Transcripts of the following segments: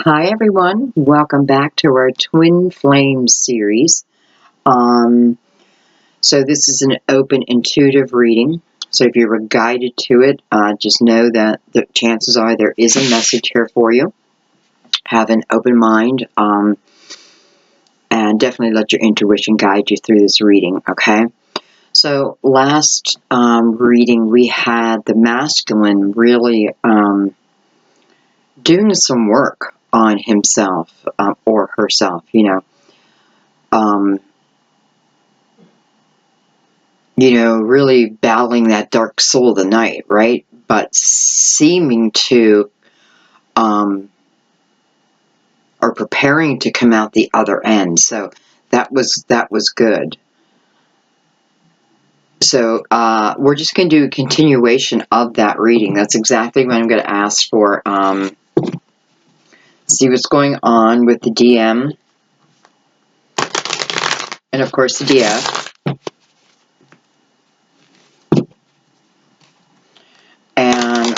Hi everyone, welcome back to our Twin Flames series. So this is an open intuitive reading. So if you were guided to it, just know that the chances are there is a message here for you. Have an open mind, and definitely let your intuition guide you through this reading, okay? So last reading we had the masculine really doing some work on himself or herself, really battling that dark soul of the night, right? But seeming to, or preparing to come out the other end. So that was good. So we're just going to do a continuation of that reading. That's exactly what I'm going to ask for. See what's going on with the DM. And of course the DF. And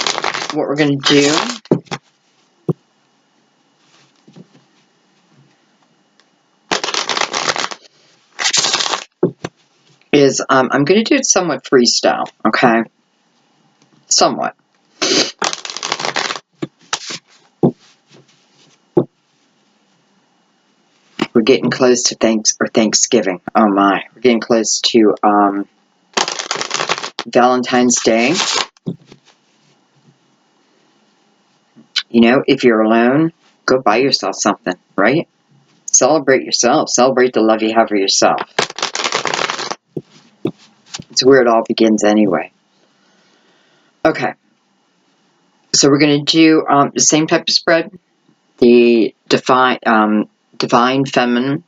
what we're going to do is I'm going to do it somewhat freestyle, okay? Somewhat. We're getting close to Thanksgiving. Oh my, we're getting close to Valentine's Day. You know, if you're alone, go buy yourself something, right? Celebrate yourself. Celebrate the love you have for yourself. It's where it all begins anyway. Okay. So we're going to do the same type of spread. The Divine Feminine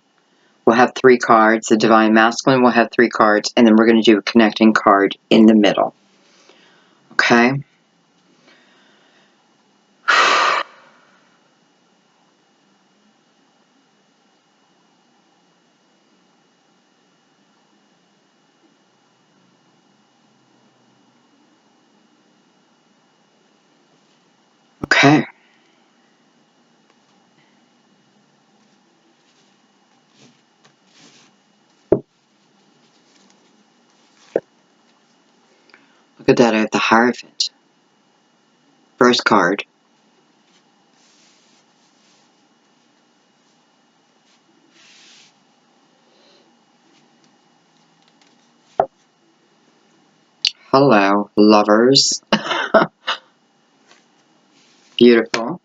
will have 3 cards. The Divine Masculine will have 3 cards. And then we're going to do a connecting card in the middle. Okay? Okay. Look at that, I have the Hierophant. First card. Hello, lovers. Beautiful.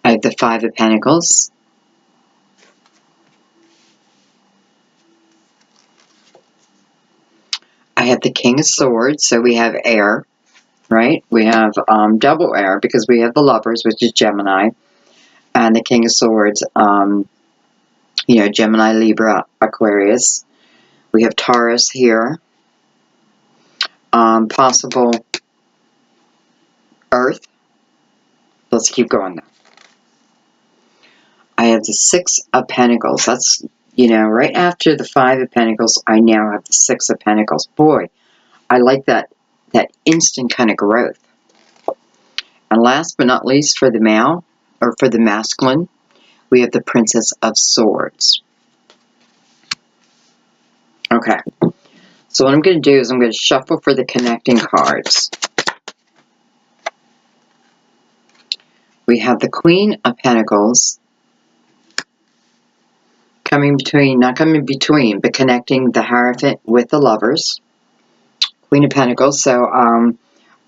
I have the 5 of Pentacles. I have the King of Swords, so we have air, right? We have double air because we have the Lovers, which is Gemini, and the King of Swords, Gemini, Libra, Aquarius. We have Taurus here. Possible Earth. Let's keep going now. I have the 6 of Pentacles. That's, right after the 5 of Pentacles, I now have the 6 of Pentacles. Boy, I like that instant kind of growth. And last but not least, for the male, or for the masculine, we have the Princess of Swords. Okay. So what I'm going to do is I'm going to shuffle for the connecting cards. We have the Queen of Pentacles not coming between, but connecting the Hierophant with the Lovers. Queen of Pentacles. So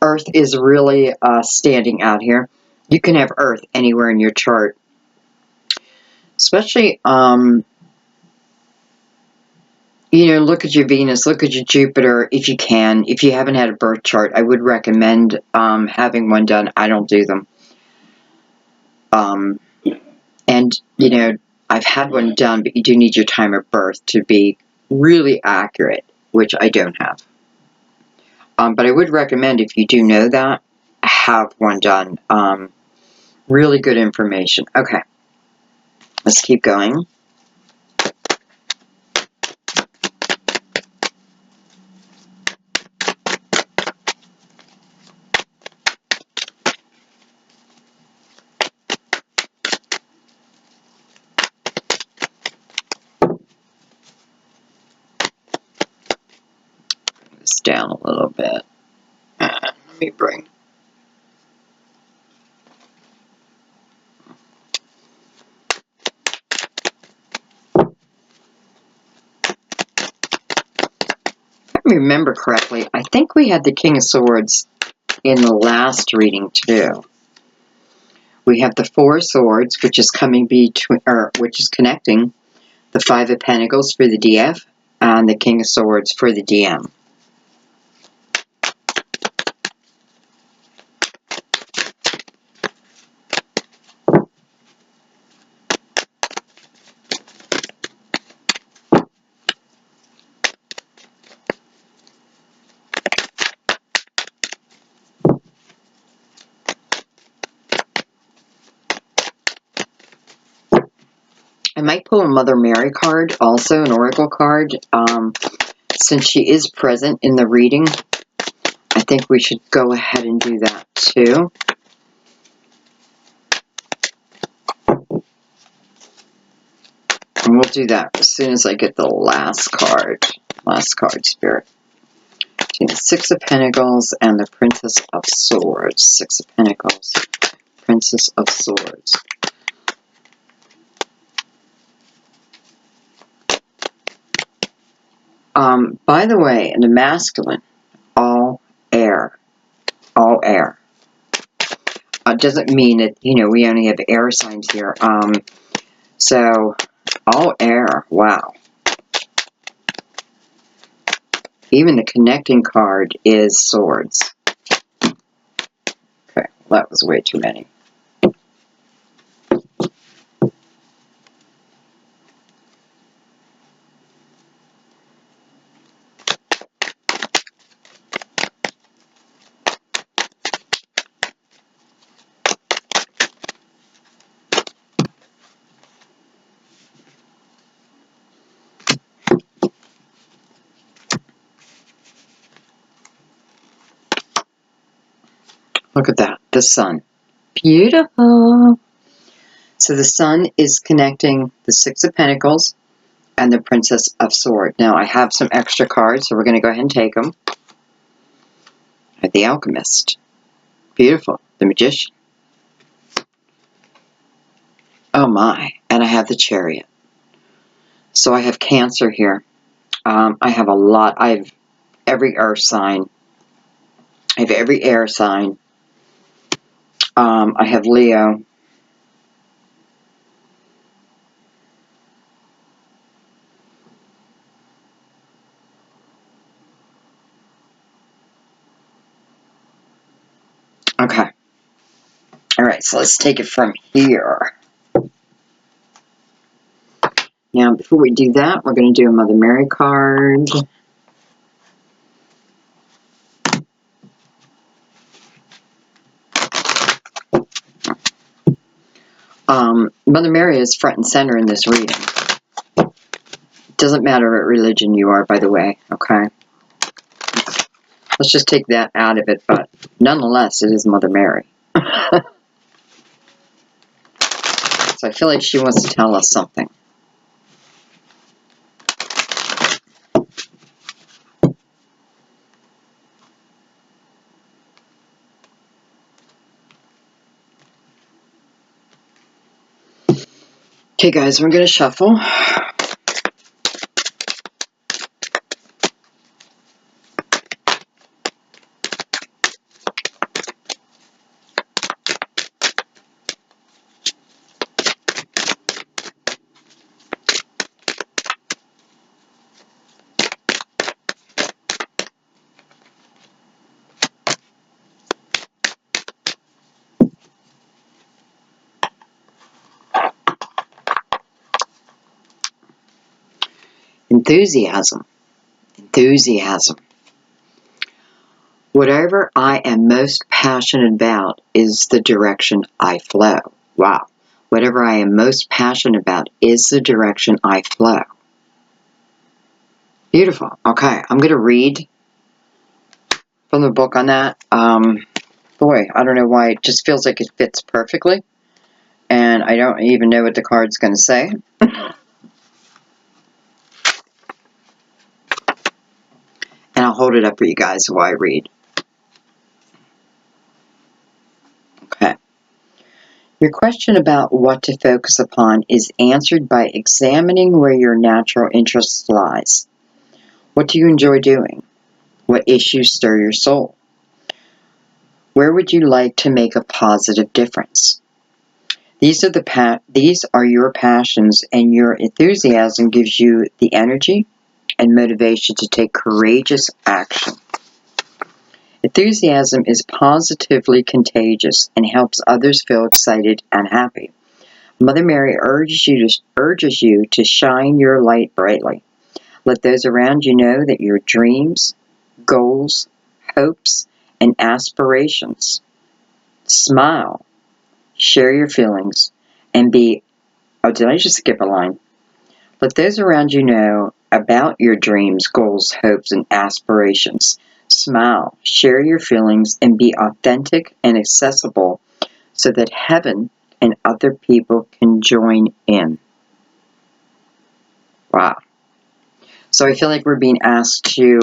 Earth is really standing out here. You can have Earth anywhere in your chart. Especially, look at your Venus, look at your Jupiter if you can. If you haven't had a birth chart, I would recommend having one done. I don't do them. And, I've had one done, but you do need your time of birth to be really accurate, which I don't have. But I would recommend, if you do know that, have one done. Really good information. Okay. Let's keep going. little bit. Let me bring... If I remember correctly, I think we had the King of Swords in the last reading too. We have the Four of Swords, which is coming between, or which is connecting the Five of Pentacles for the DF and the King of Swords for the DM. I might pull a Mother Mary card, also an Oracle card. Since she is present in the reading, I think we should go ahead and do that too. And we'll do that as soon as I get the last card. Last card, Spirit. Between the Six of Pentacles and the Princess of Swords. Six of Pentacles, Princess of Swords. By the way, in the masculine, all air. All air. Doesn't mean that, you know, we only have air signs here. So, all air. Wow. Even the connecting card is swords. Okay, that was way too many. Look at that, the sun. Beautiful. So the sun is connecting the Six of Pentacles and the Princess of Swords. Now I have some extra cards, so we're going to go ahead and take them. I have the Alchemist. Beautiful. The Magician. Oh my. And I have the Chariot. So I have Cancer here. I have a lot. I have every earth sign. I have every air sign. I have Leo. Okay. All right, so let's take it from here. Now, before we do that, we're going to do a Mother Mary card. Mother Mary is front and center in this reading. Doesn't matter what religion you are, by the way, okay? Let's just take that out of it, but nonetheless, it is Mother Mary. So I feel like she wants to tell us something. Okay, guys, we're going to shuffle. Enthusiasm. Enthusiasm. Whatever I am most passionate about is the direction I flow. Wow. Whatever I am most passionate about is the direction I flow. Beautiful. Okay, I'm going to read from the book on that. Boy, I don't know why. It just feels like it fits perfectly. And I don't even know what the card's going to say. And I'll hold it up for you guys while I read. Okay. Your question about what to focus upon is answered by examining where your natural interest lies. What do you enjoy doing? What issues stir your soul? Where would you like to make a positive difference? These are your passions, and your enthusiasm gives you the energy and motivation to take courageous action. Enthusiasm is positively contagious and helps others feel excited and happy. Mother Mary urges you to shine your light brightly. Let those around you know that your dreams, goals, hopes, and aspirations. Smile, share your feelings, and be... Oh, did I just skip a line? Let those around you know about your dreams, goals, hopes, and aspirations. Smile, share your feelings, and be authentic and accessible so that heaven and other people can join in. Wow. So I feel like we're being asked to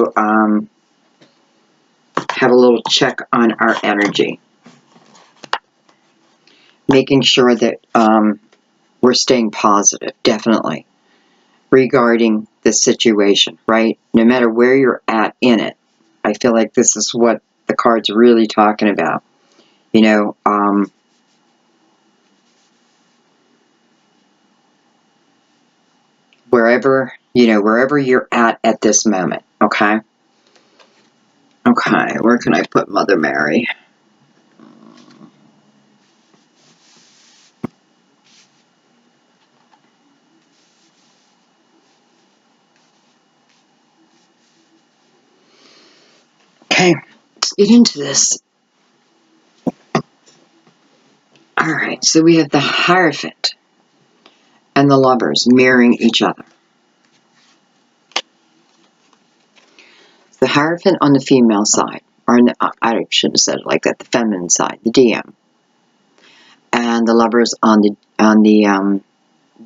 have a little check on our energy. Making sure that we're staying positive, definitely, regarding the situation, right? No matter where you're at in it. I feel like this is what the card's really talking about. You know, wherever you're at this moment, okay? Okay, where can I put Mother Mary? Okay, let's get into this. Alright, so we have the Hierophant and the Lovers mirroring each other. The Hierophant on the female side, or I should have said it like that, the feminine side, the DM. And the Lovers on the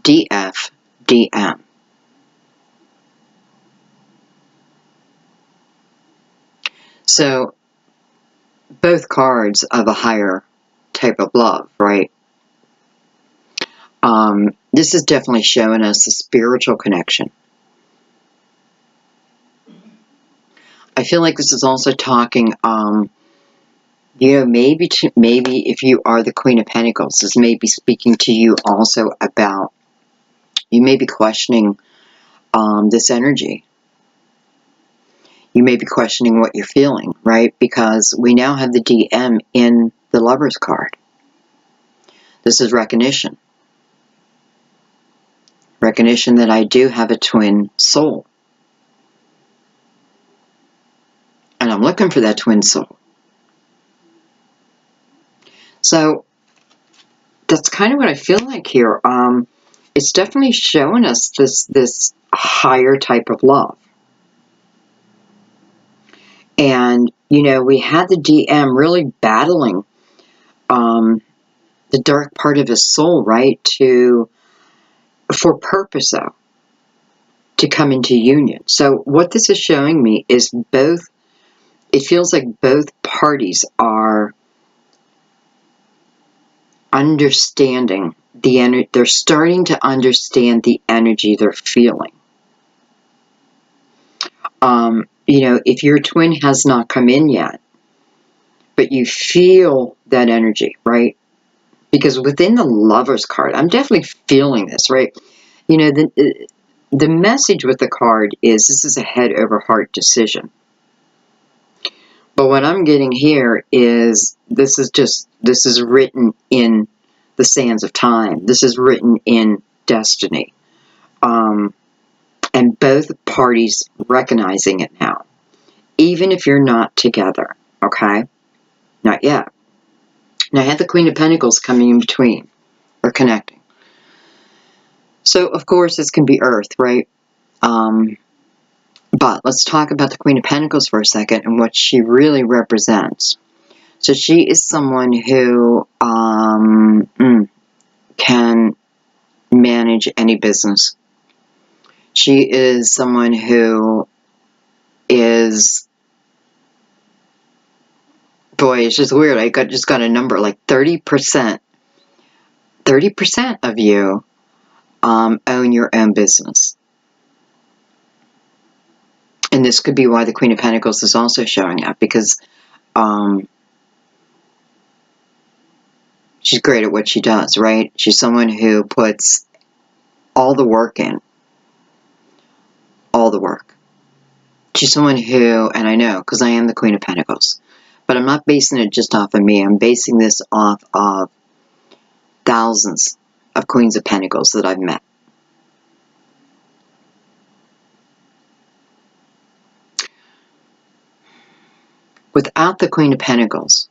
DF, DM. So, both cards of a higher type of love, right? This is definitely showing us the spiritual connection. I feel like this is also talking, you know, maybe if you are the Queen of Pentacles, this may be speaking to you also about, you may be questioning this energy. You may be questioning what you're feeling, right? Because we now have the DM in the Lover's card. This is recognition. Recognition that I do have a twin soul. And I'm looking for that twin soul. So, that's kind of what I feel like here. It's definitely showing us this higher type of love. And, you know, we had the DM really battling the dark part of his soul, right? For purpose, though, to come into union. So what this is showing me is it feels like both parties are understanding the energy. They're starting to understand the energy they're feeling. You know, if your twin has not come in yet, but you feel that energy, right? Because within the Lover's card, I'm definitely feeling this, right? You know, the message with the card is this is a head over heart decision. But what I'm getting here is this is written in the sands of time. This is written in destiny. And both parties recognizing it now. Even if you're not together, okay? Not yet. Now I have the Queen of Pentacles coming in between, or connecting. So, of course, this can be Earth, right? But let's talk about the Queen of Pentacles for a second and what she really represents. So she is someone who can manage any business. She is someone who is Boy, it's just weird. I just got a number like 30%. 30% of you own your own business. And this could be why the Queen of Pentacles is also showing up, because she's great at what she does, right? She's someone who puts all the work in. All the work. She's someone who, and I know, because I am the Queen of Pentacles, but I'm not basing it just off of me. I'm basing this off of thousands of Queens of Pentacles that I've met. Without the Queen of Pentacles,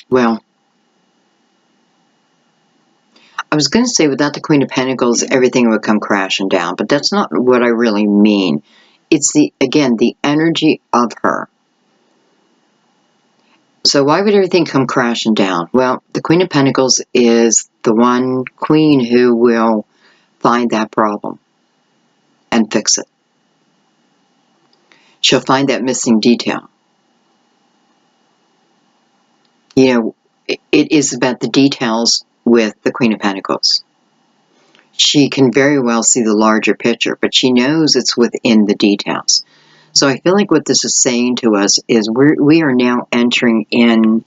well, I was going to say without the Queen of Pentacles, everything would come crashing down, but that's not what I really mean. It's again, the energy of her. So why would everything come crashing down? Well, the Queen of Pentacles is the one queen who will find that problem and fix it. She'll find that missing detail. You know, it is about the details with the Queen of Pentacles. She can very well see the larger picture, but she knows it's within the details. So I feel like what this is saying to us is we are now entering in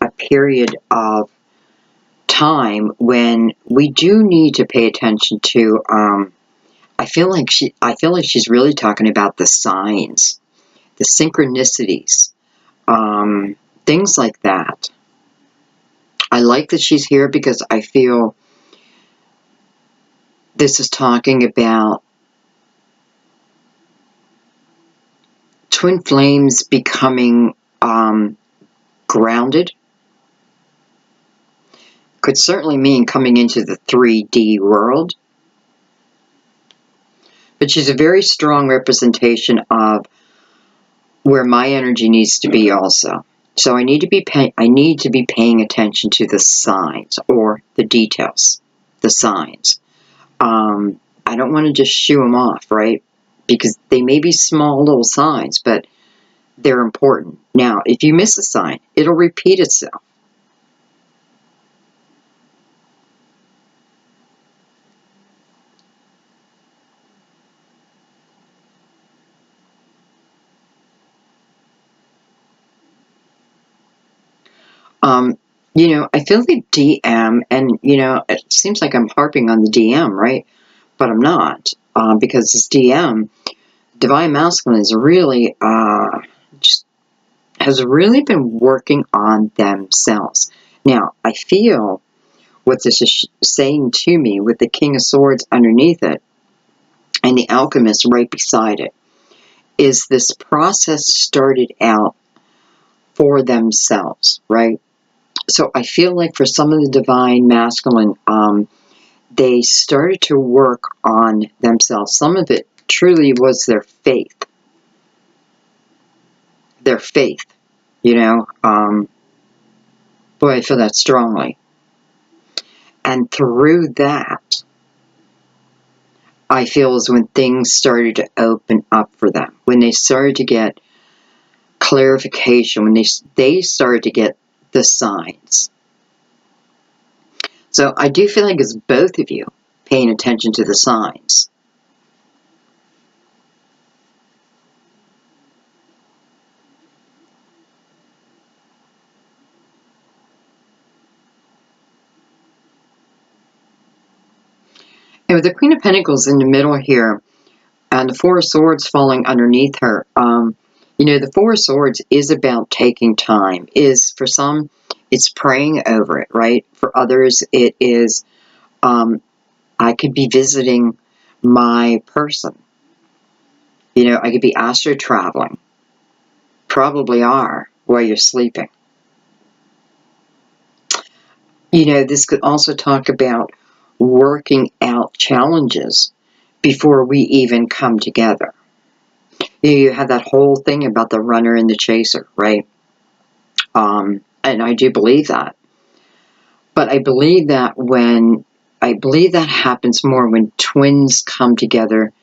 a period of time when we do need to pay attention to. I feel like she's really talking about the signs, the synchronicities, things like that. I like that she's here because I feel this is talking about twin flames becoming grounded. Could certainly mean coming into the 3D world. But she's a very strong representation of where my energy needs to be also. So I need to be paying attention to the signs or the details, the signs. I don't want to just shoo them off, right? Because they may be small little signs, but they're important. Now, if you miss a sign, it'll repeat itself. You know, I feel the DM, and, you know, it seems like I'm harping on the DM, right? But I'm not, because this DM, Divine Masculine, is really, has really been working on themselves. Now, I feel what this is saying to me with the King of Swords underneath it and the Alchemist right beside it, is this process started out for themselves, right? So I feel like for some of the Divine Masculine, they started to work on themselves. Some of it truly was their faith. Their faith, you know. Boy, I feel that strongly. And through that, I feel is when things started to open up for them. When they started to get clarification, when they started to get the signs. So I do feel like it's both of you paying attention to the signs. And with the Queen of Pentacles in the middle here, and the Four of Swords falling underneath her, you know, the Four of Swords is about taking time. For some, it's praying over it, right? For others, it is, I could be visiting my person. You know, I could be astro traveling. Probably are while you're sleeping. You know, this could also talk about working out challenges before we even come together. You have that whole thing about the runner and the chaser, right? And I do believe that. But I believe that when I believe that happens more when twins come together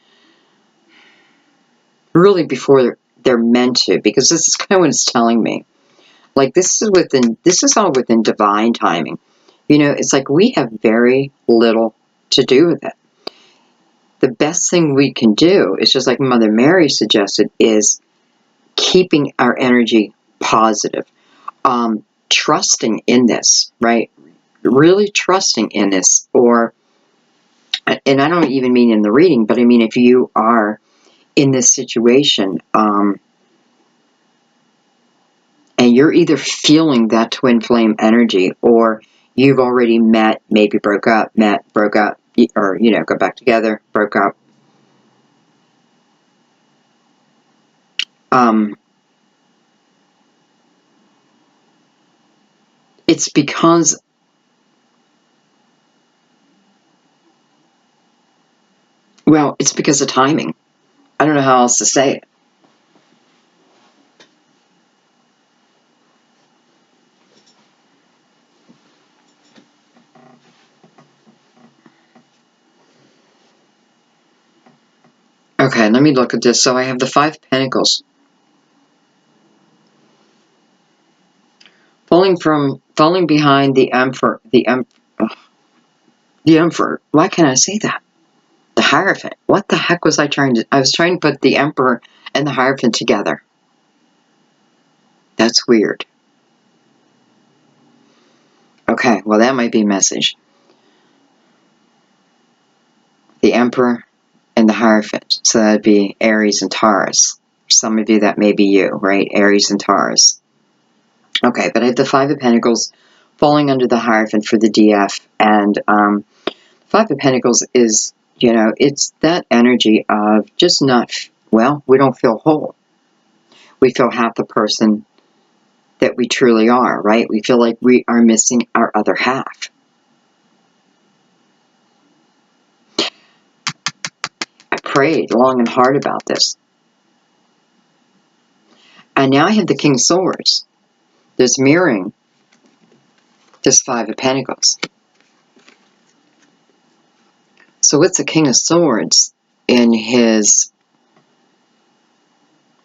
really before they're meant to, because this is kind of what it's telling me. Like, this is all within divine timing. You know, it's like we have very little to do with it. The best thing we can do is, just like Mother Mary suggested, is keeping our energy positive, trusting in this, right? Really trusting in this. Or, and I don't even mean in the reading, but I mean if you are in this situation, and you're either feeling that twin flame energy, or you've already met, maybe broke up, or, you know, got back together, broke up. It's because, well, it's because of timing. I don't know how else to say it. Okay, let me look at this. So I have the Five of Pentacles. Falling behind the Emperor, the Emperor. Why can't I say that? The Hierophant. What the heck was I trying to... I was trying to put the Emperor and the Hierophant together. That's weird. Okay, well, that might be a message. The Emperor and the Hierophant. So that'd be Aries and Taurus. Some of you, that may be you, right? Aries and Taurus. Okay, but I have the Five of Pentacles falling under the Hierophant for the DF. And Five of Pentacles is, you know, it's that energy of just not, well, we don't feel whole. We feel half the person that we truly are, right? We feel like we are missing our other half. I prayed long and hard about this. And now I have the King of Swords. There's mirroring this Five of Pentacles. So what's the King of Swords in his,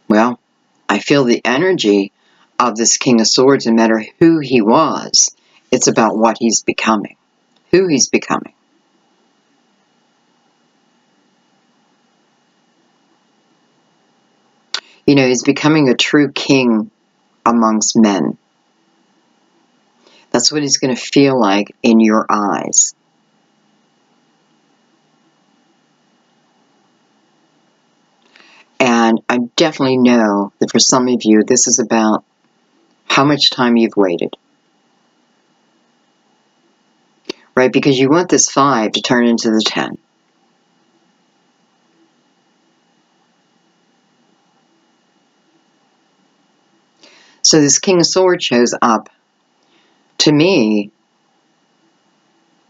well, I feel the energy of this King of Swords, no matter who he was, it's about what he's becoming, who he's becoming. You know, he's becoming a true king amongst men. That's what he's going to feel like in your eyes. And I definitely know that for some of you, this is about how much time you've waited. Right? Because you want this 5 to turn into the 10. So this King of Swords shows up, to me,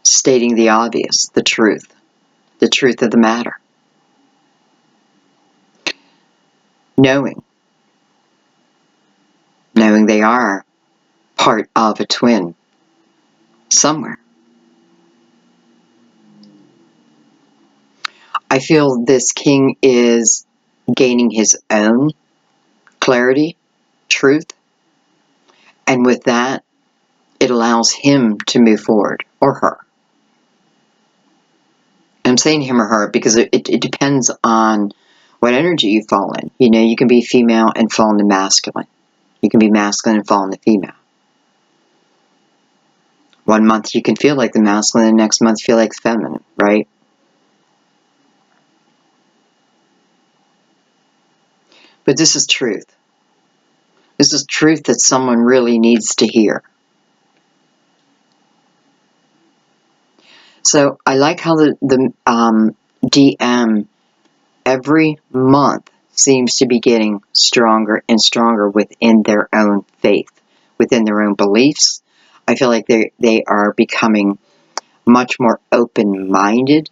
stating the obvious, the truth of the matter. Knowing they are part of a twin somewhere. I feel this king is gaining his own clarity, truth, and with that, it allows him to move forward, or her. And I'm saying him or her because it depends on what energy you fall in. You know, you can be female and fall into masculine. You can be masculine and fall into female. One month you can feel like the masculine, and next month feel like feminine, right? But this is truth. This is truth that someone really needs to hear. So I like how the DM every month seems to be getting stronger and stronger within their own faith, within their own beliefs. I feel like they are becoming much more open-minded,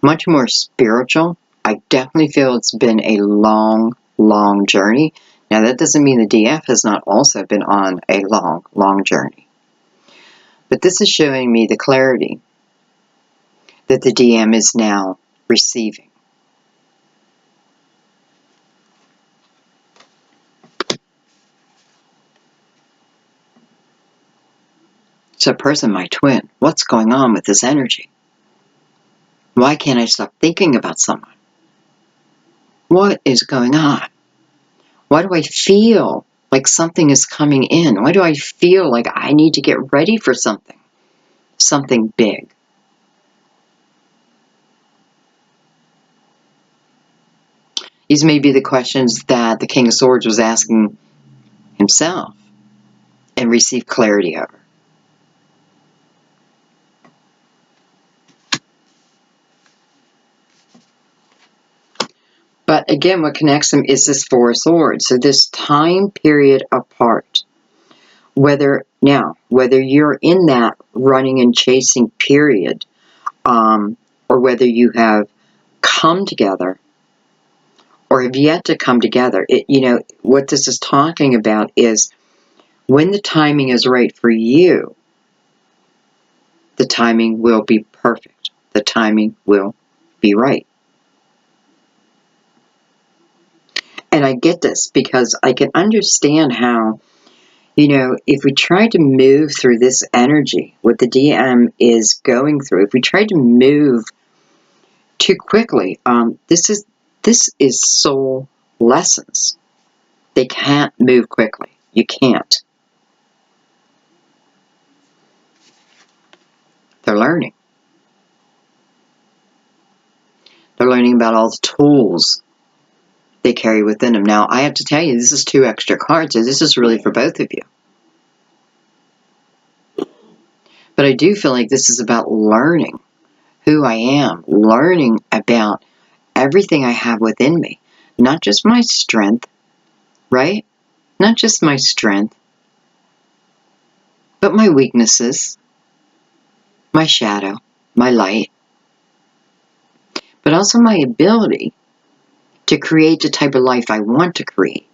much more spiritual. I definitely feel it's been a long, long journey. Now, that doesn't mean the DF has not also been on a long, long journey. But this is showing me the clarity that the DM is now receiving. So, person, my twin, what's going on with this energy? Why can't I stop thinking about someone? What is going on? Why do I feel like something is coming in? Why do I feel like I need to get ready for something? Something big. These may be the questions that the King of Swords was asking himself and received clarity over. But again, what connects them is this Four of Swords. So this time period apart, whether you're in that running and chasing period, or whether you have come together or have yet to come together, what this is talking about is when the timing is right for you, the timing will be perfect. The timing will be right. And I get this because I can understand how, if we try to move through this energy, what the DM is going through, if we try to move too quickly, this is soul lessons. They can't move quickly. You can't. They're learning. They're learning about all the tools they carry within them. Now, I have to tell you, this is 2 extra cards, so this is really for both of you. But I do feel like this is about learning who I am, learning about everything I have within me. Not just my strength, right? Not just my strength, but my weaknesses, my shadow, my light, but also my ability to create the type of life I want to create.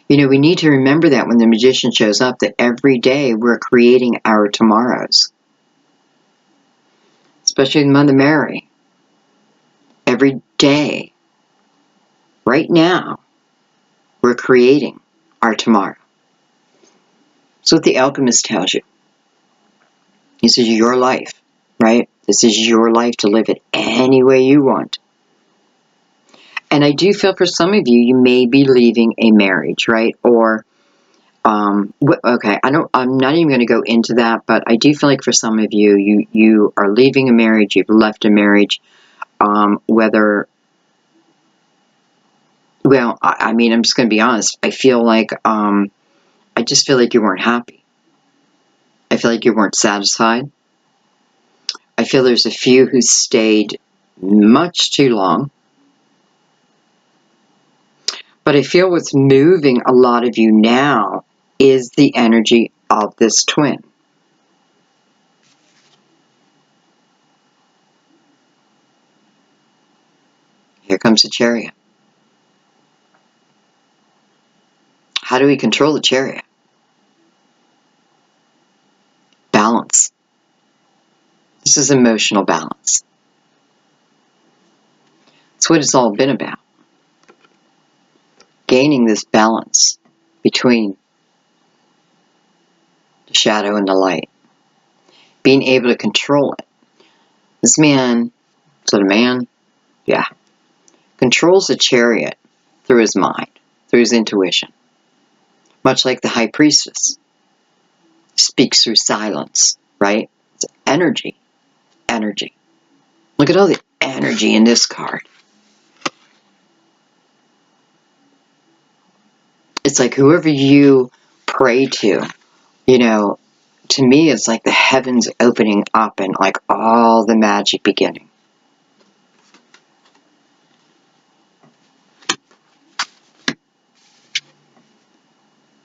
We need to remember that when the magician shows up, that every day we're creating our tomorrows. Especially with Mother Mary. Every day, right now, we're creating our tomorrow. That's what the alchemist tells you. This is your life, right? This is your life to live it any way you want. And I do feel for some of you, you may be leaving a marriage, right? Or, okay, I'm not even going to go into that, but I do feel like for some of you, you are leaving a marriage, you've left a marriage, I'm just going to be honest. I feel like, I just feel like you weren't happy. I feel like you weren't satisfied. I feel there's a few who stayed much too long. But I feel what's moving a lot of you now is the energy of this twin. Here comes the Chariot. How do we control the Chariot? Balance. This is emotional balance. That's what it's all been about. Gaining this balance between the shadow and the light. Being able to control it. This man, is it a man? Yeah. Controls the Chariot through his mind, through his intuition. Much like the High Priestess. Speaks through silence, right? It's energy. Energy. Look at all the energy in this card. It's like whoever you pray to, to me it's like the heavens opening up and like all the magic beginning.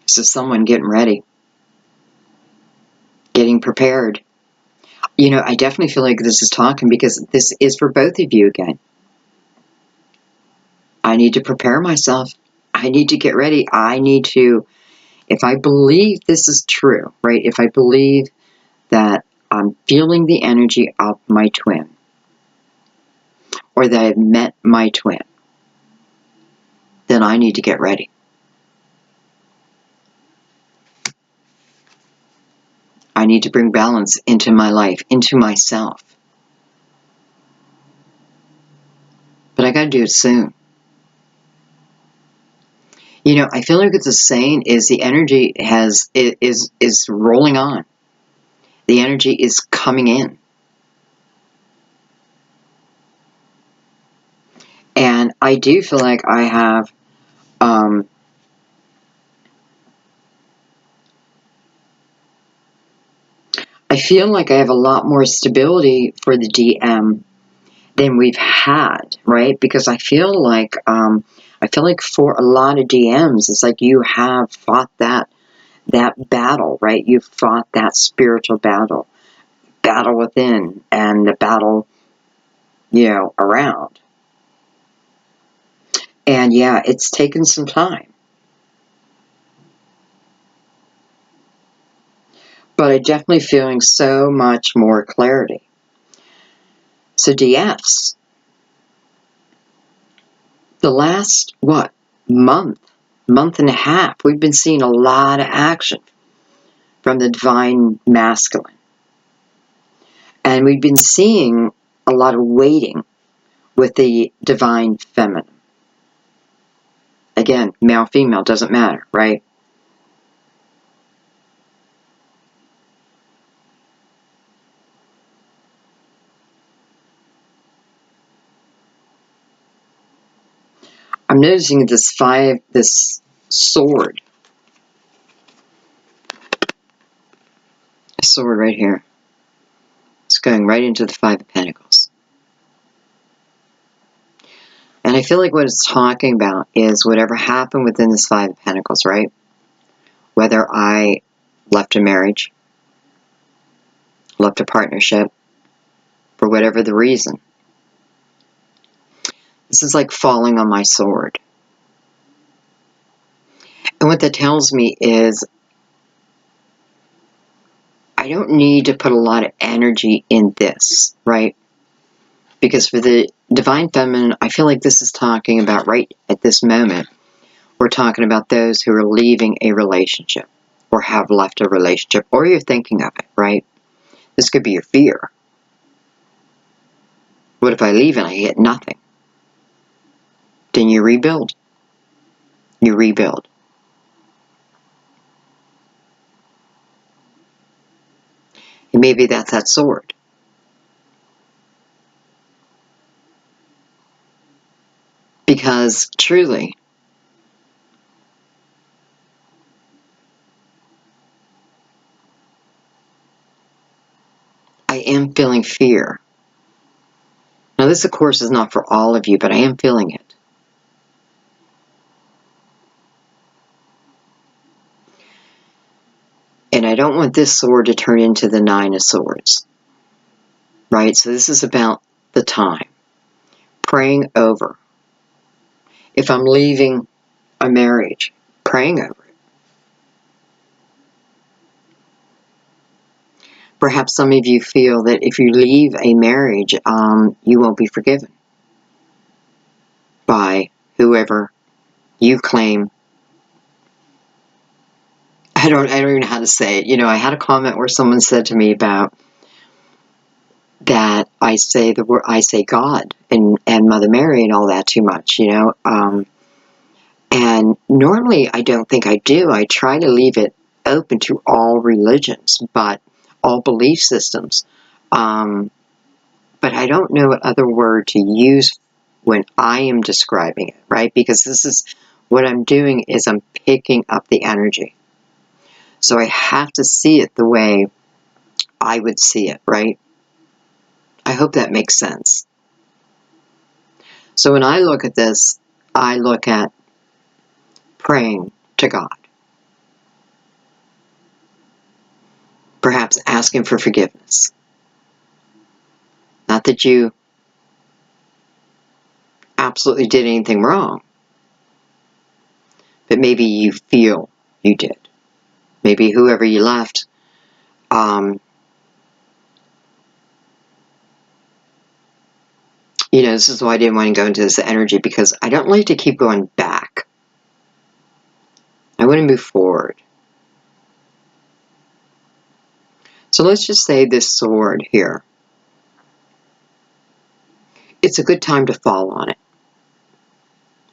This is someone getting ready. Getting prepared. I definitely feel like this is talking because this is for both of you again. I need to prepare myself. I need to get ready. I need to, if I believe this is true, right? If I believe that I'm feeling the energy of my twin, or that I've met my twin, then I need to get ready. I need to bring balance into my life, into myself. But I got to do it soon. You know, I feel like it's a saying is the energy is rolling on. The energy is coming in. And I do feel like I have I feel like I have a lot more stability for the DM than we've had, right? Because I feel like for a lot of DMs, it's like you have fought that battle, right? You've fought that spiritual battle within, and the battle, around. And yeah, it's taken some time. But I'm definitely feeling so much more clarity. So DFs, the last, month and a half, we've been seeing a lot of action from the divine masculine. And we've been seeing a lot of waiting with the divine feminine. Again, male, female, doesn't matter, right? I'm noticing this sword right here. It's going right into the Five of Pentacles. And I feel like what it's talking about is whatever happened within this Five of Pentacles, right? Whether I left a marriage, left a partnership, for whatever the reason. This is like falling on my sword. And what that tells me is I don't need to put a lot of energy in this, right? Because for the divine feminine, I feel like this is talking about right at this moment, we're talking about those who are leaving a relationship or have left a relationship, or you're thinking of it, right? This could be your fear. What if I leave and I get nothing? Then you rebuild. You rebuild. And maybe that's that sword. Because truly, I am feeling fear. Now this, of course, is not for all of you, but I am feeling it. And I don't want this sword to turn into the Nine of Swords. Right? So this is about the time. Praying over. If I'm leaving a marriage, praying over it. Perhaps some of you feel that if you leave a marriage, you won't be forgiven by whoever you claim. I don't even know how to say it. I had a comment where someone said to me about that I say God and Mother Mary and all that too much, and normally I don't think I do. I try to leave it open to all religions, but all belief systems. But I don't know what other word to use when I am describing it, right? Because this is what I'm doing is I'm picking up the energy. So I have to see it the way I would see it, right? I hope that makes sense. So when I look at this, I look at praying to God. Perhaps asking for forgiveness. Not that you absolutely did anything wrong, but maybe you feel you did. Maybe whoever you left You know, this is why I didn't want to go into this energy, because I don't like to keep going back. I want to move forward. So let's just say this sword here. It's a good time to fall on it.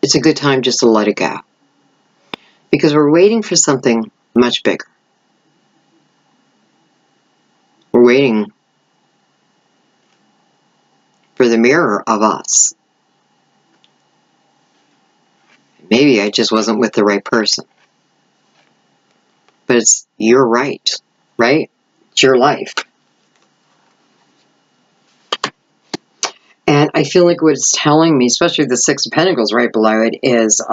It's a good time just to let it go. Because we're waiting for something much bigger. We're waiting for the mirror of us. Maybe I just wasn't with the right person. But it's your right? It's your life. And I feel like what it's telling me, especially the Six of Pentacles right below it, is,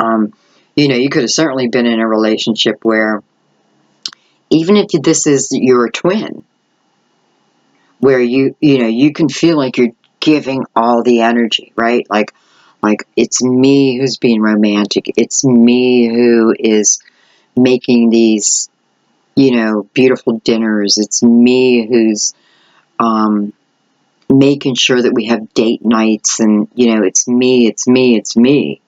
you know, you could have certainly been in a relationship where, even if this is your twin, where you know, you can feel like you're giving all the energy, right? Like it's me who's being romantic. It's me who is making these, you know, beautiful dinners. It's me who's making sure that we have date nights, and, you know, it's me, it's me, it's me.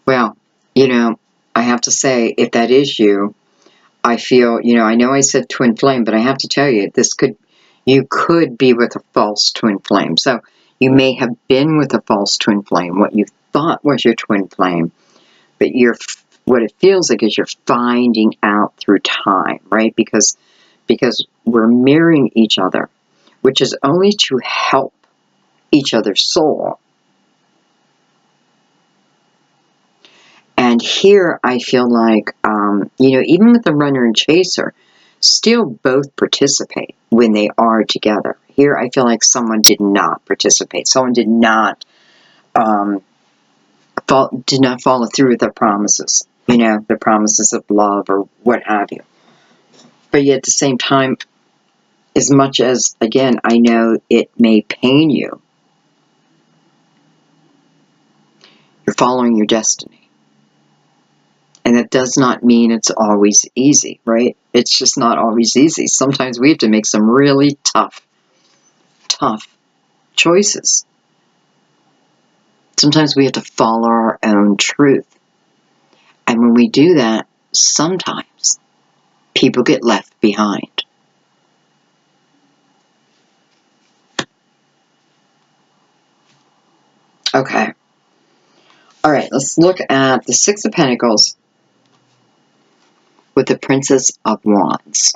Well, you know, I have to say, if that is you, I feel, you know, I know I said twin flame, but I have to tell you, you could be with a false twin flame. So you may have been with a false twin flame, what you thought was your twin flame, but what it feels like is you're finding out through time, right? Because we're mirroring each other, which is only to help each other's soul. And here I feel like, you know, even with the runner and chaser, still both participate when they are together. Here I feel like someone did not participate. Someone did not follow through with their promises. You know, the promises of love or what have you. But yet at the same time, as much as, again, I know it may pain you, you're following your destiny. And that does not mean it's always easy, right? It's just not always easy. Sometimes we have to make some really tough choices. Sometimes we have to follow our own truth. And when we do that, sometimes people get left behind. Okay. All right, let's look at the Six of Pentacles with the Princess of Wands.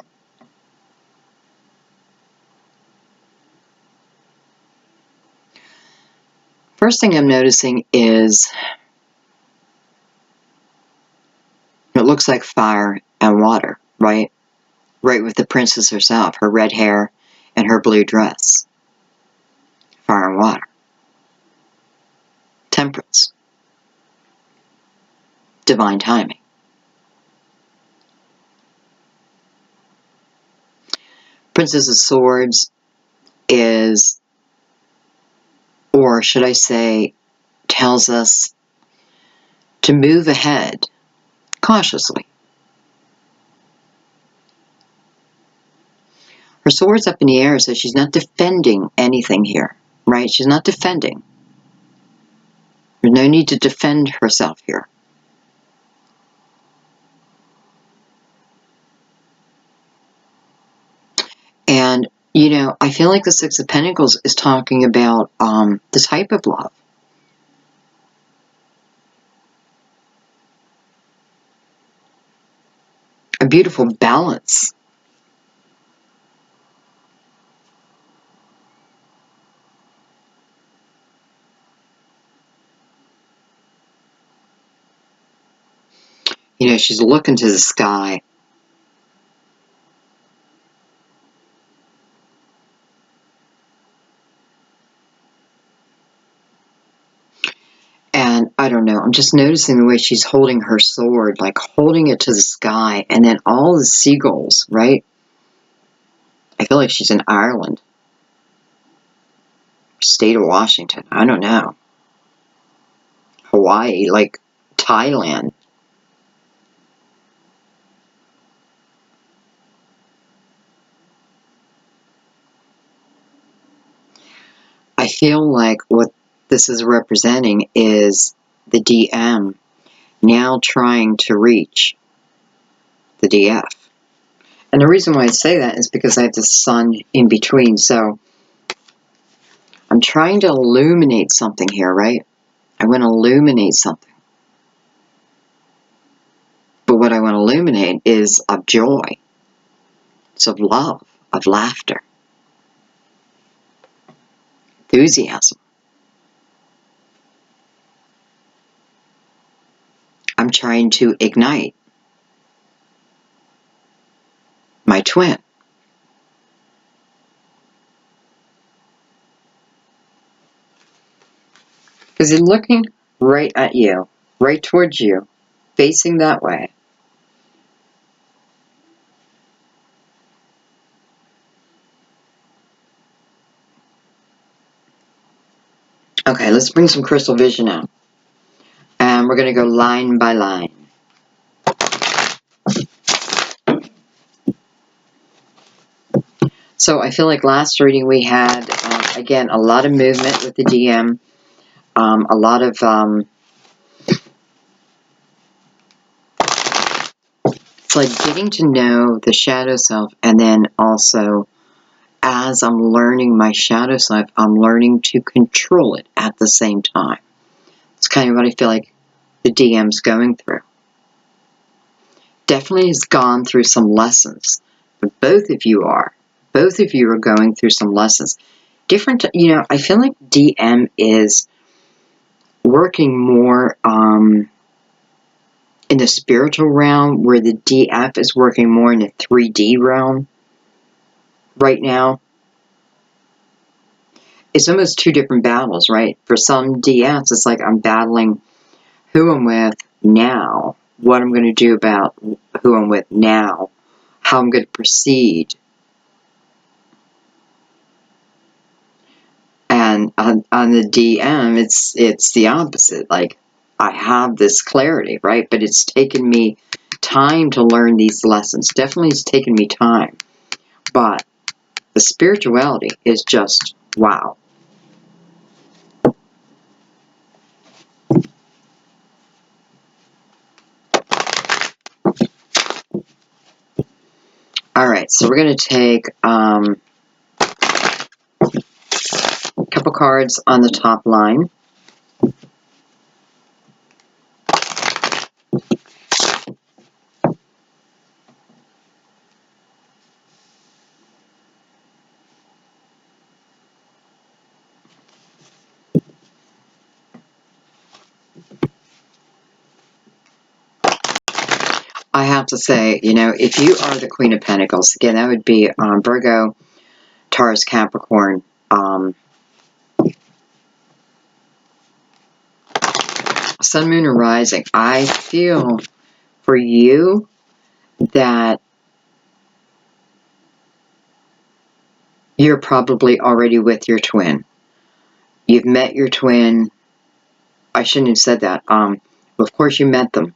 First thing I'm noticing is it looks like fire and water, right? Right with the princess herself, her red hair and her blue dress. Fire and water. Temperance. Divine timing. Princess of Swords is, or should I say, tells us to move ahead cautiously. Her sword's up in the air, so she's not defending anything here, right? She's not defending. There's no need to defend herself here. And, you know, I feel like the Six of Pentacles is talking about the type of love. A beautiful balance. You know, she's looking to the sky. And I don't know, I'm just noticing the way she's holding her sword, like holding it to the sky, and then all the seagulls, right? I feel like she's in Ireland. State of Washington, I don't know. Hawaii, like Thailand. I feel like what this is representing is the DM now trying to reach the DF. And the reason why I say that is because I have the sun in between, so I'm trying to illuminate something here, right? I want to illuminate something. But what I want to illuminate is of joy. It's of love, of laughter, enthusiasm. I'm trying to ignite my twin. Because he's looking right at you, right towards you, facing that way. Okay, let's bring some crystal vision out. And we're going to go line by line. So I feel like last reading we had, again, a lot of movement with the DM. A lot of, it's like getting to know the shadow self, and then also, as I'm learning my shadow self, I'm learning to control it at the same time. It's kind of what I feel like the DM's going through. Definitely has gone through some lessons, but both of you are going through some lessons. Different, I feel like DM is working more in the spiritual realm, where the DF is working more in the 3D realm right now. It's almost two different battles, right? For some DFs, it's like I'm battling who I'm with now, what I'm going to do about who I'm with now, how I'm going to proceed. And on the DM, it's the opposite. Like, I have this clarity, right? But it's taken me time to learn these lessons. Definitely it's taken me time. But the spirituality is just wow. Alright, so we're going to take a couple cards on the top line. I have to say, if you are the Queen of Pentacles, again, that would be Virgo, Taurus, Capricorn, Sun, Moon, or Rising. I feel for you that you're probably already with your twin. You've met your twin. I shouldn't have said that. Of course you met them.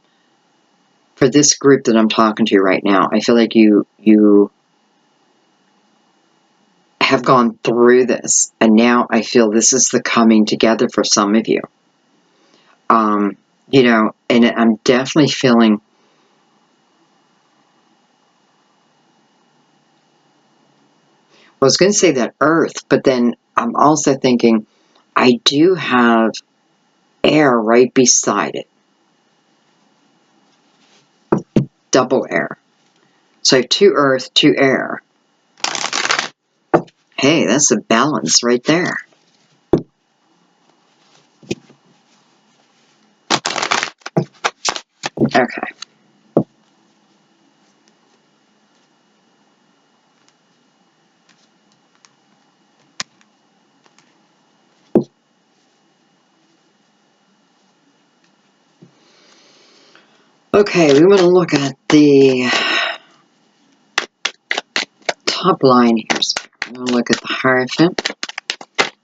For this group that I'm talking to right now, I feel like you have gone through this, and now I feel this is the coming together for some of you. And I'm definitely feeling I was going to say that earth, but then I'm also thinking I do have air right beside it. Double air. So I have 2 earth, 2 air. Hey, that's a balance right there. Okay. Okay, we want to look at the top line here. So we're going to look at the Hierophant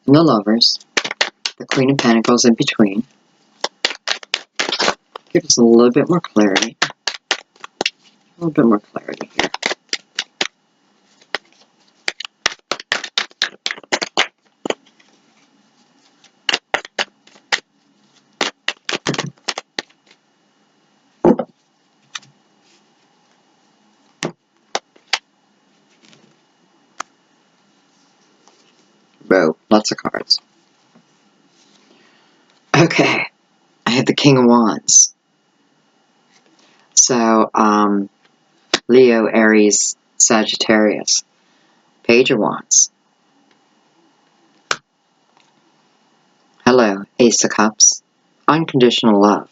and the Lovers, the Queen of Pentacles in between. Give us a little bit more clarity. A little bit more clarity here. Whoa, lots of cards. Okay, I had the King of Wands. So, Leo, Aries, Sagittarius. Page of Wands. Hello, Ace of Cups. Unconditional love.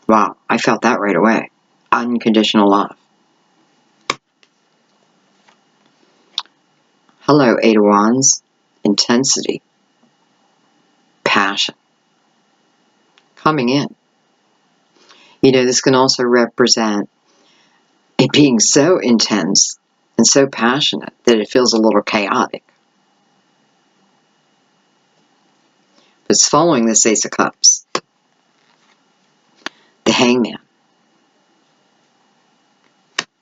Wow, I felt that right away. Unconditional love. Hello, Eight of Wands. Intensity. Passion. Coming in. You know, this can also represent it being so intense and so passionate that it feels a little chaotic. But it's following this Ace of Cups. The Hangman.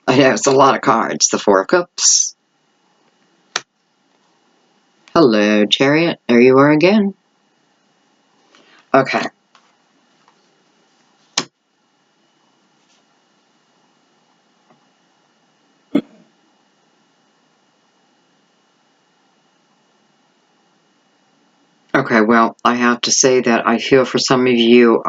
I know, it's a lot of cards. The Four of Cups. Hello, Chariot. There you are again. Okay. Okay, well, I have to say that I feel for some of you,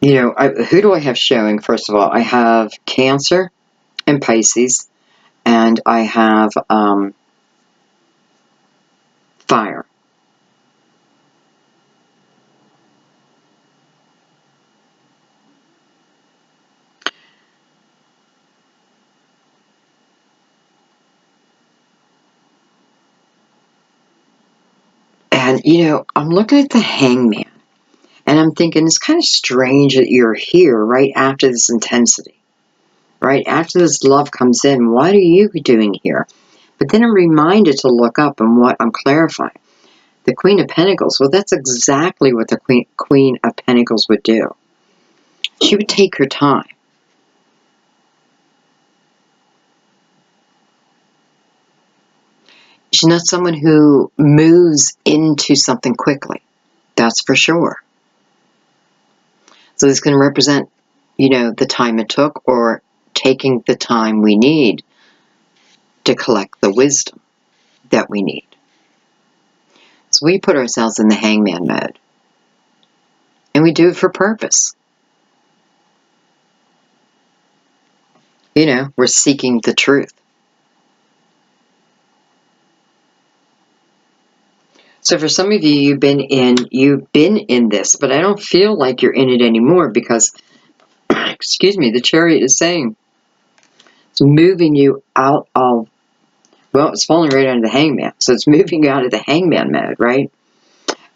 you know, who do I have showing? First of all, I have Cancer and Pisces, and I have Fire. And, you know, I'm looking at the Hangman, and I'm thinking it's kind of strange that you're here right after this intensity. Right after this love comes in, what are you doing here? But then I'm reminded to look up and what I'm clarifying. The Queen of Pentacles, well, that's exactly what the Queen of Pentacles would do. She would take her time. She's not someone who moves into something quickly. That's for sure. So this can represent, you know, the time it took or taking the time we need to collect the wisdom that we need. So we put ourselves in the Hangman mode. And we do it for purpose. You know, we're seeking the truth. So for some of you, you've been in this, but I don't feel like you're in it anymore because, excuse me, the Chariot is saying it's moving you out of, well, it's falling right under the Hangman. So it's moving you out of the Hangman mode, right?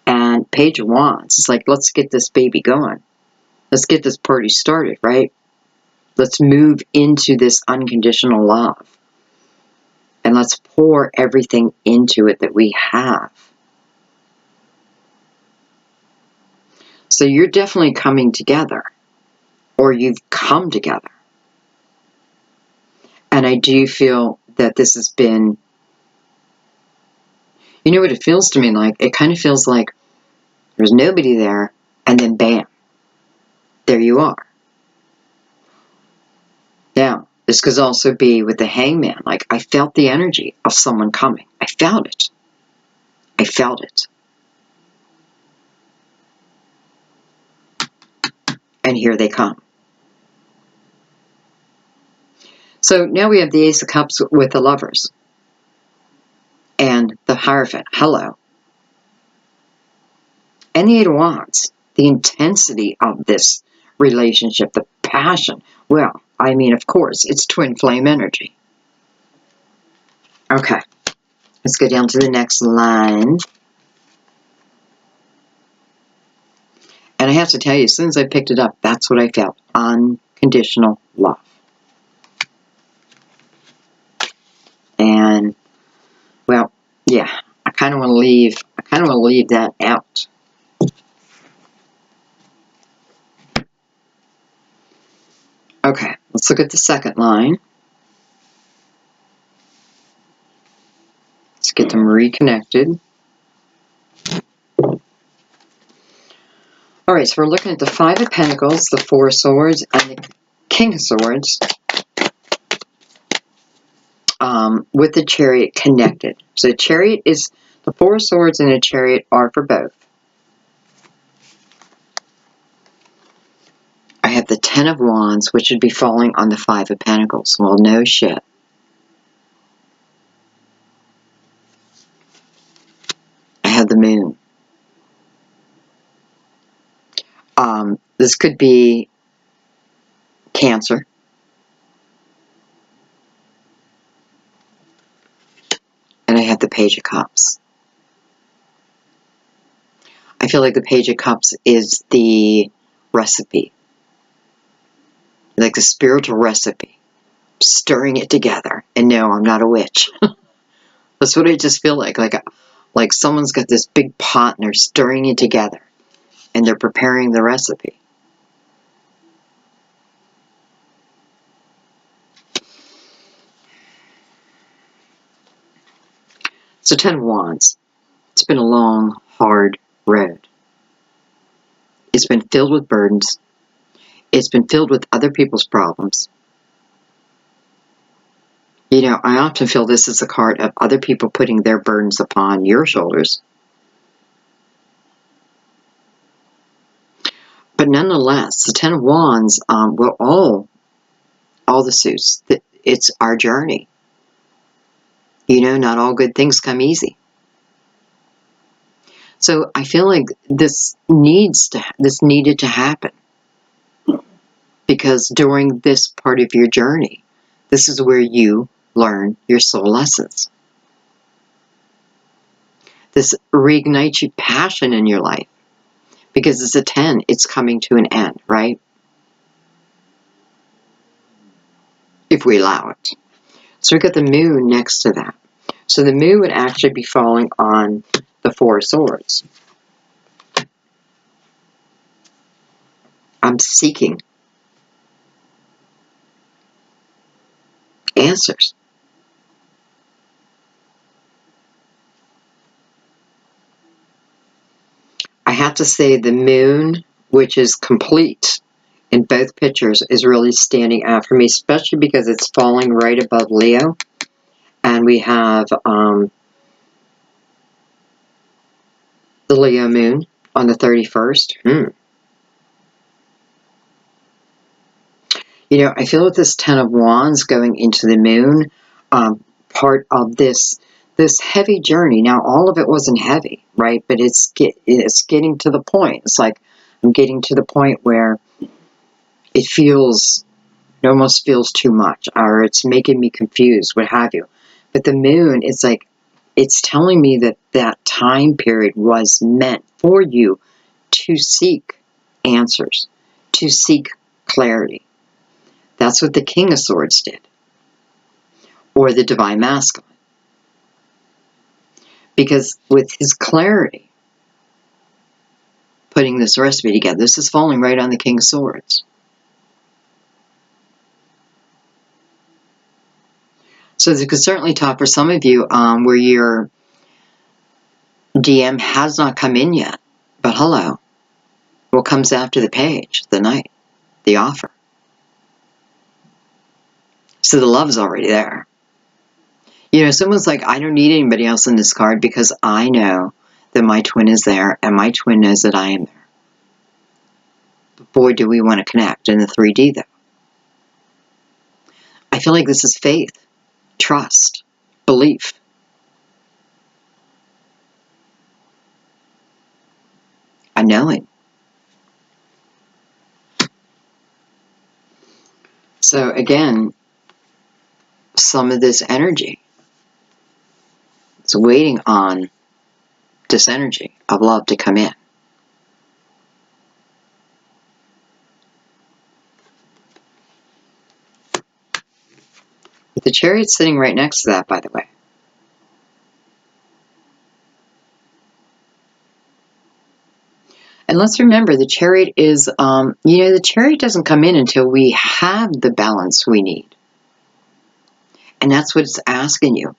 And Page of Wands, it's like, let's get this baby going. Let's get this party started, right? Let's move into this unconditional love. And let's pour everything into it that we have. So you're definitely coming together, or you've come together. And I do feel that this has been, you know what it feels to me like? It kind of feels like there's nobody there, and then bam, there you are. Now, this could also be with the Hangman. Like, I felt the energy of someone coming. I felt it. I felt it. And here they come. So now we have the Ace of Cups with the Lovers. And the Hierophant. Hello. And the Eight of Wands. The intensity of this relationship. The passion. Well, I mean, of course, it's twin flame energy. Okay. Let's go down to the next line. And I have to tell you, as soon as I picked it up, that's what I felt. Unconditional love. And, well, yeah, I kind of want to leave that out. Okay, let's look at the second line. Let's get them reconnected. All right, so we're looking at the Five of Pentacles, the Four of Swords, and the King of Swords with the Chariot connected. So the Chariot is, the Four of Swords and the Chariot are for both. I have the Ten of Wands, which would be falling on the Five of Pentacles. Well, no shit. I have the Moon. This could be Cancer. And I have the Page of Cups. I feel like the Page of Cups is the recipe. Like the spiritual recipe. Stirring it together. And no, I'm not a witch. That's what I just feel like. Like someone's got this big pot and they're stirring it together. And they're preparing the recipe. So Ten of Wands. It's been a long, hard road. It's been filled with burdens. It's been filled with other people's problems. You know, I often feel this is a card of other people putting their burdens upon your shoulders. But nonetheless, the Ten of Wands will all the suits. It's our journey. You know, not all good things come easy. So I feel like this needed to happen. Because during this part of your journey, this is where you learn your soul lessons. This reignites your passion in your life. Because it's a 10, it's coming to an end, right? If we allow it. So we've got the Moon next to that. So the Moon would actually be falling on the Four of Swords. I'm seeking answers. I have to say the Moon, which is complete in both pictures, is really standing out for me, especially because it's falling right above Leo. And we have the Leo Moon on the 31st. You know, I feel with this Ten of Wands going into the Moon, part of this heavy journey. Now, all of it wasn't heavy, right? But it's getting to the point. It's like I'm getting to the point where it almost feels too much, or it's making me confused, what have you. But the Moon, it's like, it's telling me that that time period was meant for you to seek answers, to seek clarity. That's what the King of Swords did. Or the Divine Masculine. Because with his clarity, putting this recipe together, this is falling right on the King of Swords. So this could certainly talk for some of you where your DM has not come in yet. But hello. What comes after the page? The knight. The offer. So the love's already there. You know, someone's like, I don't need anybody else in this card because I know that my twin is there and my twin knows that I am there. But boy, do we want to connect in the 3D though. I feel like this is faith, trust, belief. A knowing. So again, some of this energy, it's waiting on this energy of love to come in. But the Chariot's sitting right next to that, by the way. And And let's remember, the Chariot is, the Chariot doesn't come in until we have the balance we need. And that's what it's asking you.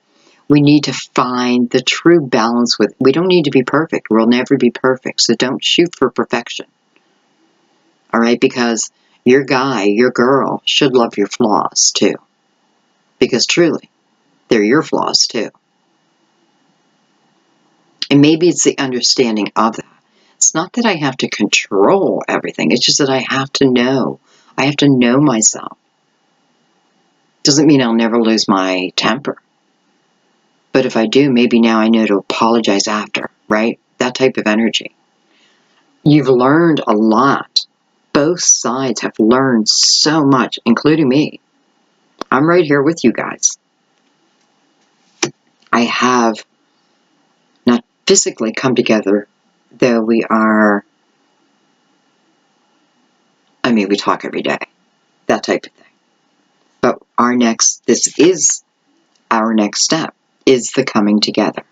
We need to find the true balance with, we don't need to be perfect. We'll never be perfect. So don't shoot for perfection. All right? Because your guy, your girl should love your flaws too. Because truly, they're your flaws too. And maybe it's the understanding of that. It's not that I have to control everything. It's just that I have to know. I have to know myself. Doesn't mean I'll never lose my temper. But if I do, maybe now I know to apologize after, right? That type of energy. You've learned a lot. Both sides have learned so much, including me. I'm right here with you guys. I have not physically come together, though we are, we talk every day. That type of thing. But this is our next step, is the coming together.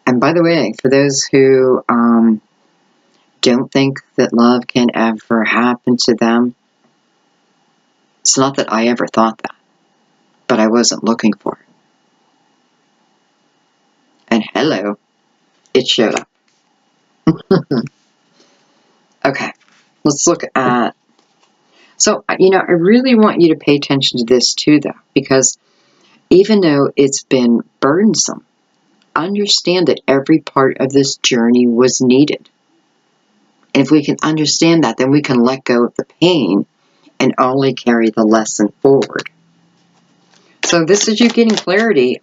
And by the way, for those who don't think that love can ever happen to them, it's not that I ever thought that, but I wasn't looking for it. And hello, it showed up. Okay, let's look at, so, I really want you to pay attention to this too, though, because even though it's been burdensome, understand that every part of this journey was needed. And if we can understand that, then we can let go of the pain and only carry the lesson forward. So this is you getting clarity,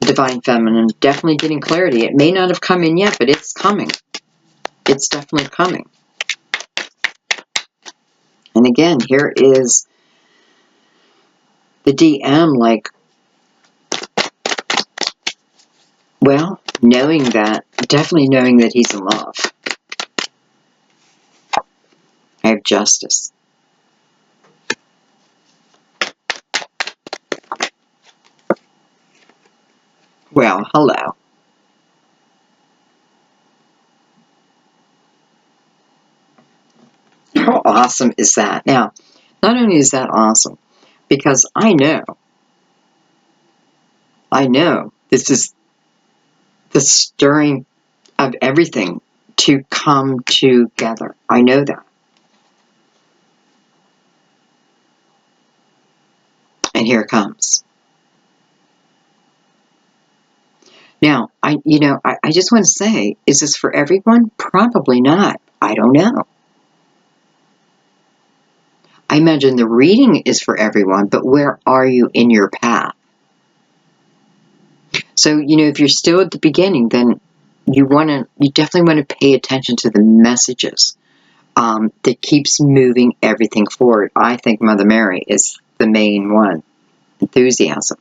Divine Feminine, definitely getting clarity. It may not have come in yet, but it's coming. It's definitely coming. And again, here is the DM, like, well, definitely knowing that he's in love. I have Justice. Well, hello. How awesome is that? Now, not only is that awesome, because I know this is the stirring of everything to come together. I know that. And here it comes. Now, I just want to say, is this for everyone? Probably not. I don't know. I imagine the reading is for everyone, but where are you in your path? So, if you're still at the beginning, then you definitely want to pay attention to the messages that keeps moving everything forward. I think Mother Mary is the main one. Enthusiasm.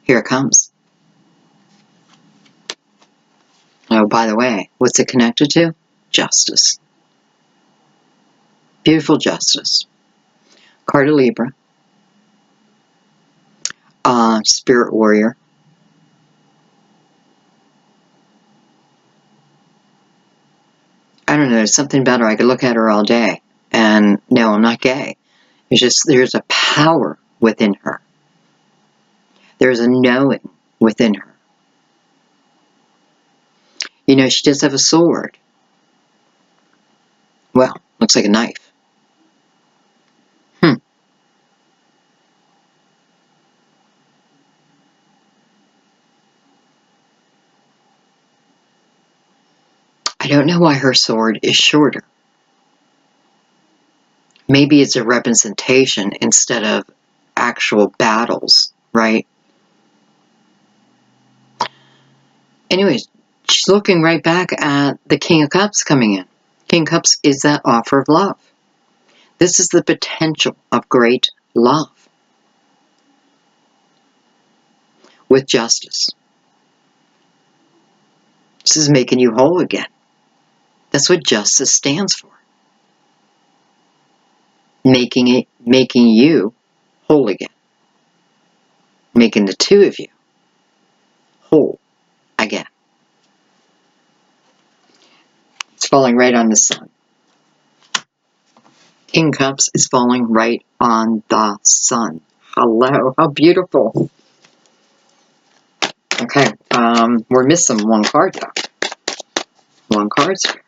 Here it comes. Oh, by the way, what's it connected to? Justice. Beautiful Justice. Cardinal Libra. Spirit Warrior. I don't know, there's something better. I could look at her all day. And no, I'm not gay. It's just, there's a power within her. There's a knowing within her. She does have a sword. Well, looks like a knife. I don't know why her sword is shorter. Maybe it's a representation instead of actual battles, right? Anyways, she's looking right back at the King of Cups coming in. King of Cups is that offer of love. This is the potential of great love with justice. This is making you whole again. That's what justice stands for. Making you whole again. Making the two of you whole again. It's falling right on the sun. King Cups is falling right on the sun. Hello, how beautiful. Okay, we're missing one card though. One card's here.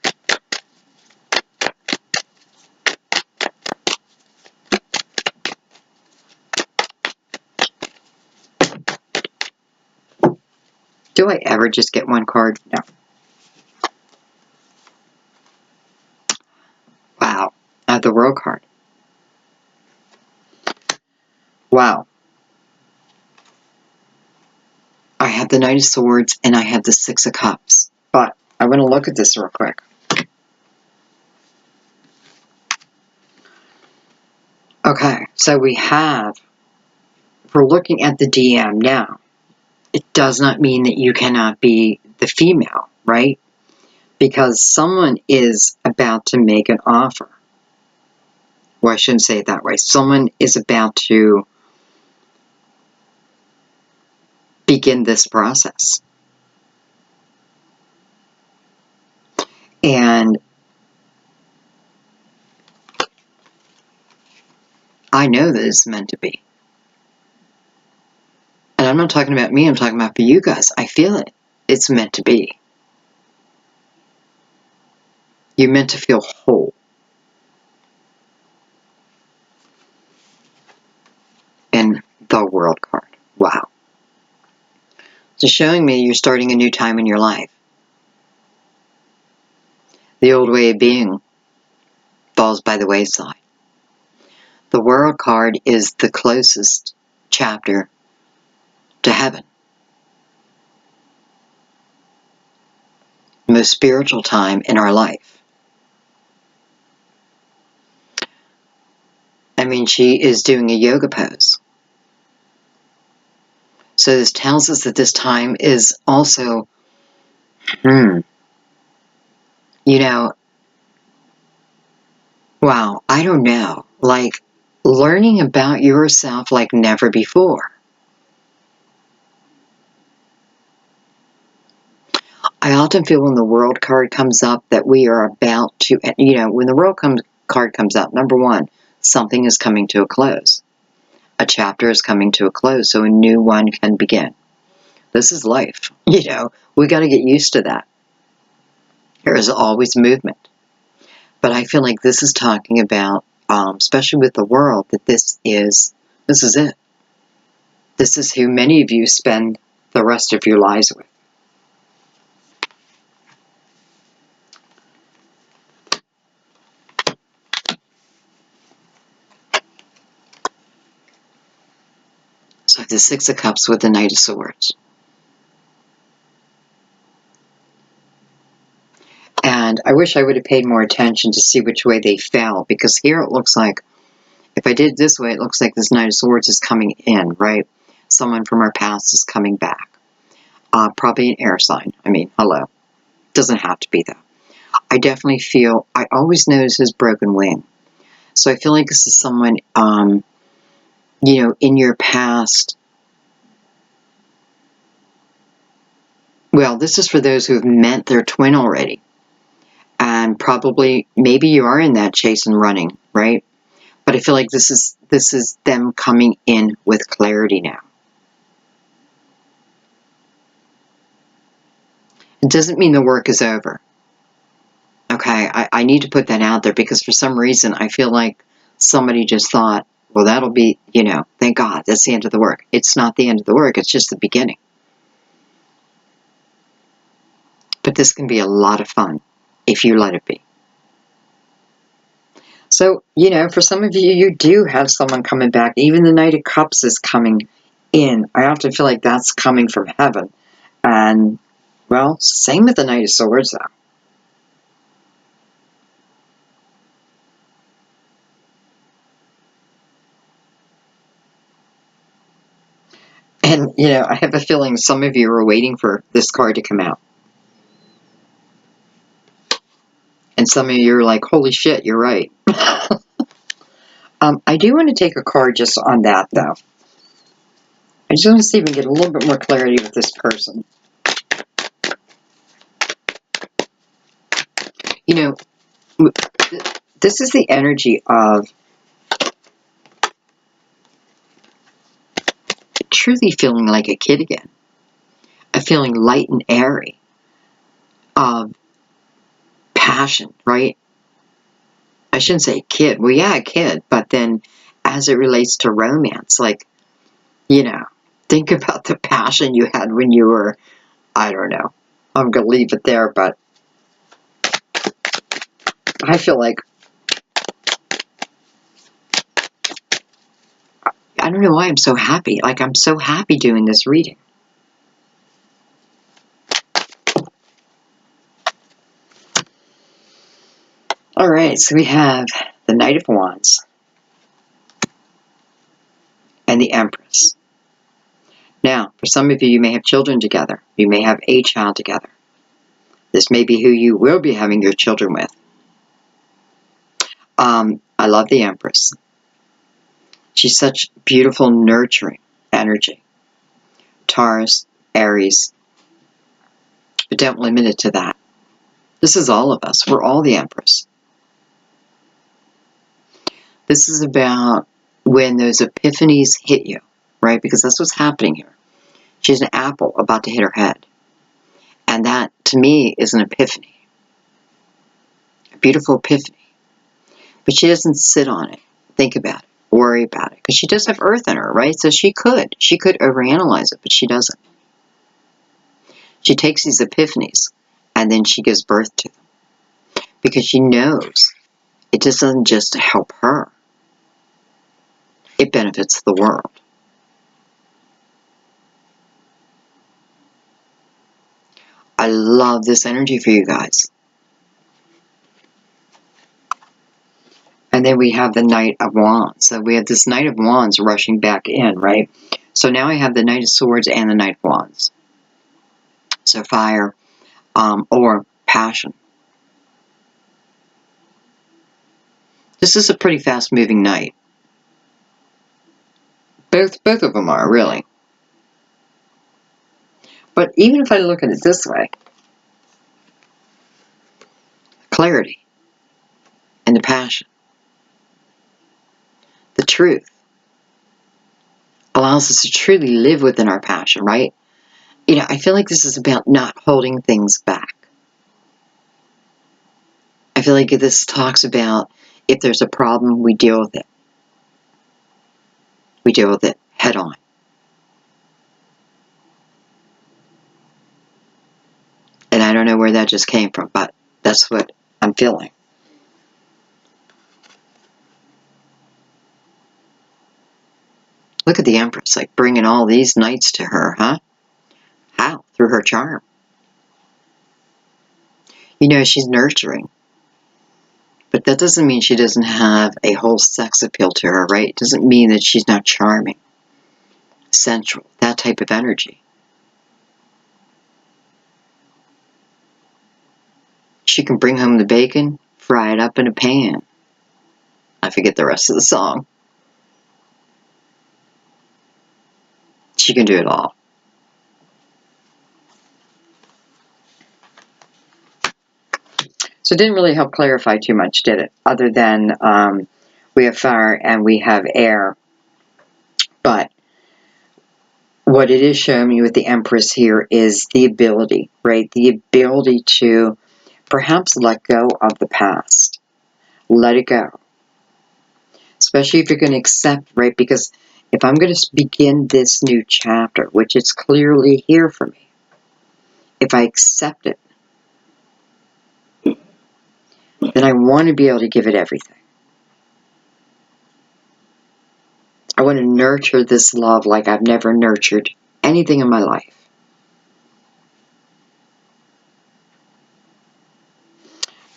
Do I ever just get one card? No. Wow, I have the World card. Wow. I have the Knight of Swords and I have the Six of Cups. But I want to look at this real quick. Okay, so we have, we're looking at the DM now. It does not mean that you cannot be the female, right? Because someone is about to make an offer. Well, I shouldn't say it that way. Someone is about to begin this process. And I know that it's meant to be. And I'm not talking about me, I'm talking about for you guys. I feel it. It's meant to be. You're meant to feel whole. And the World card. Wow. So showing me you're starting a new time in your life. The old way of being falls by the wayside. The World card is the closest chapter to heaven. The most spiritual time in our life. I mean, she is doing a yoga pose. So this tells us that this time is also, you know, wow, I don't know, like learning about yourself like never before. I often feel when the World card comes up that we are about to, when the World card comes up, number one, something is coming to a close. A chapter is coming to a close, so a new one can begin. This is life, we got to get used to that. There is always movement. But I feel like this is talking about, especially with the World, that this is it. This is who many of you spend the rest of your lives with. So I have the Six of Cups with the Knight of Swords. And I wish I would have paid more attention to see which way they fell, because here it looks like, if I did it this way, it looks like this Knight of Swords is coming in, right? Someone from our past is coming back. Probably an air sign. I mean, hello. Doesn't have to be, though. I definitely feel, I always notice his broken wing. So I feel like this is someone, in your past. Well, this is for those who have met their twin already. And probably, maybe you are in that chase and running, right? But I feel like this is them coming in with clarity now. It doesn't mean the work is over. Okay, I need to put that out there, because for some reason I feel like somebody just thought, well, that'll be, thank God, that's the end of the work. It's not the end of the work, it's just the beginning. But this can be a lot of fun if you let it be. So, for some of you, you do have someone coming back. Even the Knight of Cups is coming in. I often feel like that's coming from heaven. And, well, same with the Knight of Swords, though. And, I have a feeling some of you are waiting for this card to come out. And some of you are like, holy shit, you're right. I do want to take a card just on that, though. I just want to see if we can get a little bit more clarity with this person. You know, this is the energy of truly feeling like a kid again. A feeling light and airy. Of passion, right? I shouldn't say kid. Well, yeah, a kid. But then as it relates to romance, like, you know, think about the passion you had when you were, I don't know. I'm going to leave it there, but I feel like, I don't know why I'm so happy. Like, I'm so happy doing this reading. All right, so we have the Knight of Wands and the Empress. Now, for some of you, you may have children together. You may have a child together. This may be who you will be having your children with. I love the Empress. She's such beautiful, nurturing energy. Taurus, Aries. But don't limit it to that. This is all of us. We're all the Empress. This is about when those epiphanies hit you, right? Because that's what's happening here. She's an apple about to hit her head. And that, to me, is an epiphany. A beautiful epiphany. But she doesn't sit on it, think about it, worry about it. Because she does have earth in her, right? So she could overanalyze it, but she doesn't. She takes these epiphanies and then she gives birth to them. Because she knows it doesn't just help her. It benefits the world. I love this energy for you guys. And then we have the Knight of Wands. So we have this Knight of Wands rushing back in, right? So now I have the Knight of Swords and the Knight of Wands. So fire or passion. This is a pretty fast-moving knight. Both of them are, really. But even if I look at it this way, clarity and the passion, the truth, allows us to truly live within our passion, right? You know, I feel like this is about not holding things back. I feel like this talks about if there's a problem, we deal with it. We deal with it head on. And I don't know where that just came from, but that's what I'm feeling. Look at the Empress, like bringing all these knights to her, huh? How? Through her charm. You know, she's nurturing. But that doesn't mean she doesn't have a whole sex appeal to her, right? It doesn't mean that she's not charming, sensual, that type of energy. She can bring home the bacon, fry it up in a pan. I forget the rest of the song. She can do it all. So it didn't really help clarify too much, did it? Other than we have fire and we have air. But what it is showing me with the Empress here is the ability, right? The ability to perhaps let go of the past. Let it go. Especially if you're going to accept, right? Because if I'm going to begin this new chapter, which is clearly here for me, if I accept it, then I want to be able to give it everything. I want to nurture this love like I've never nurtured anything in my life.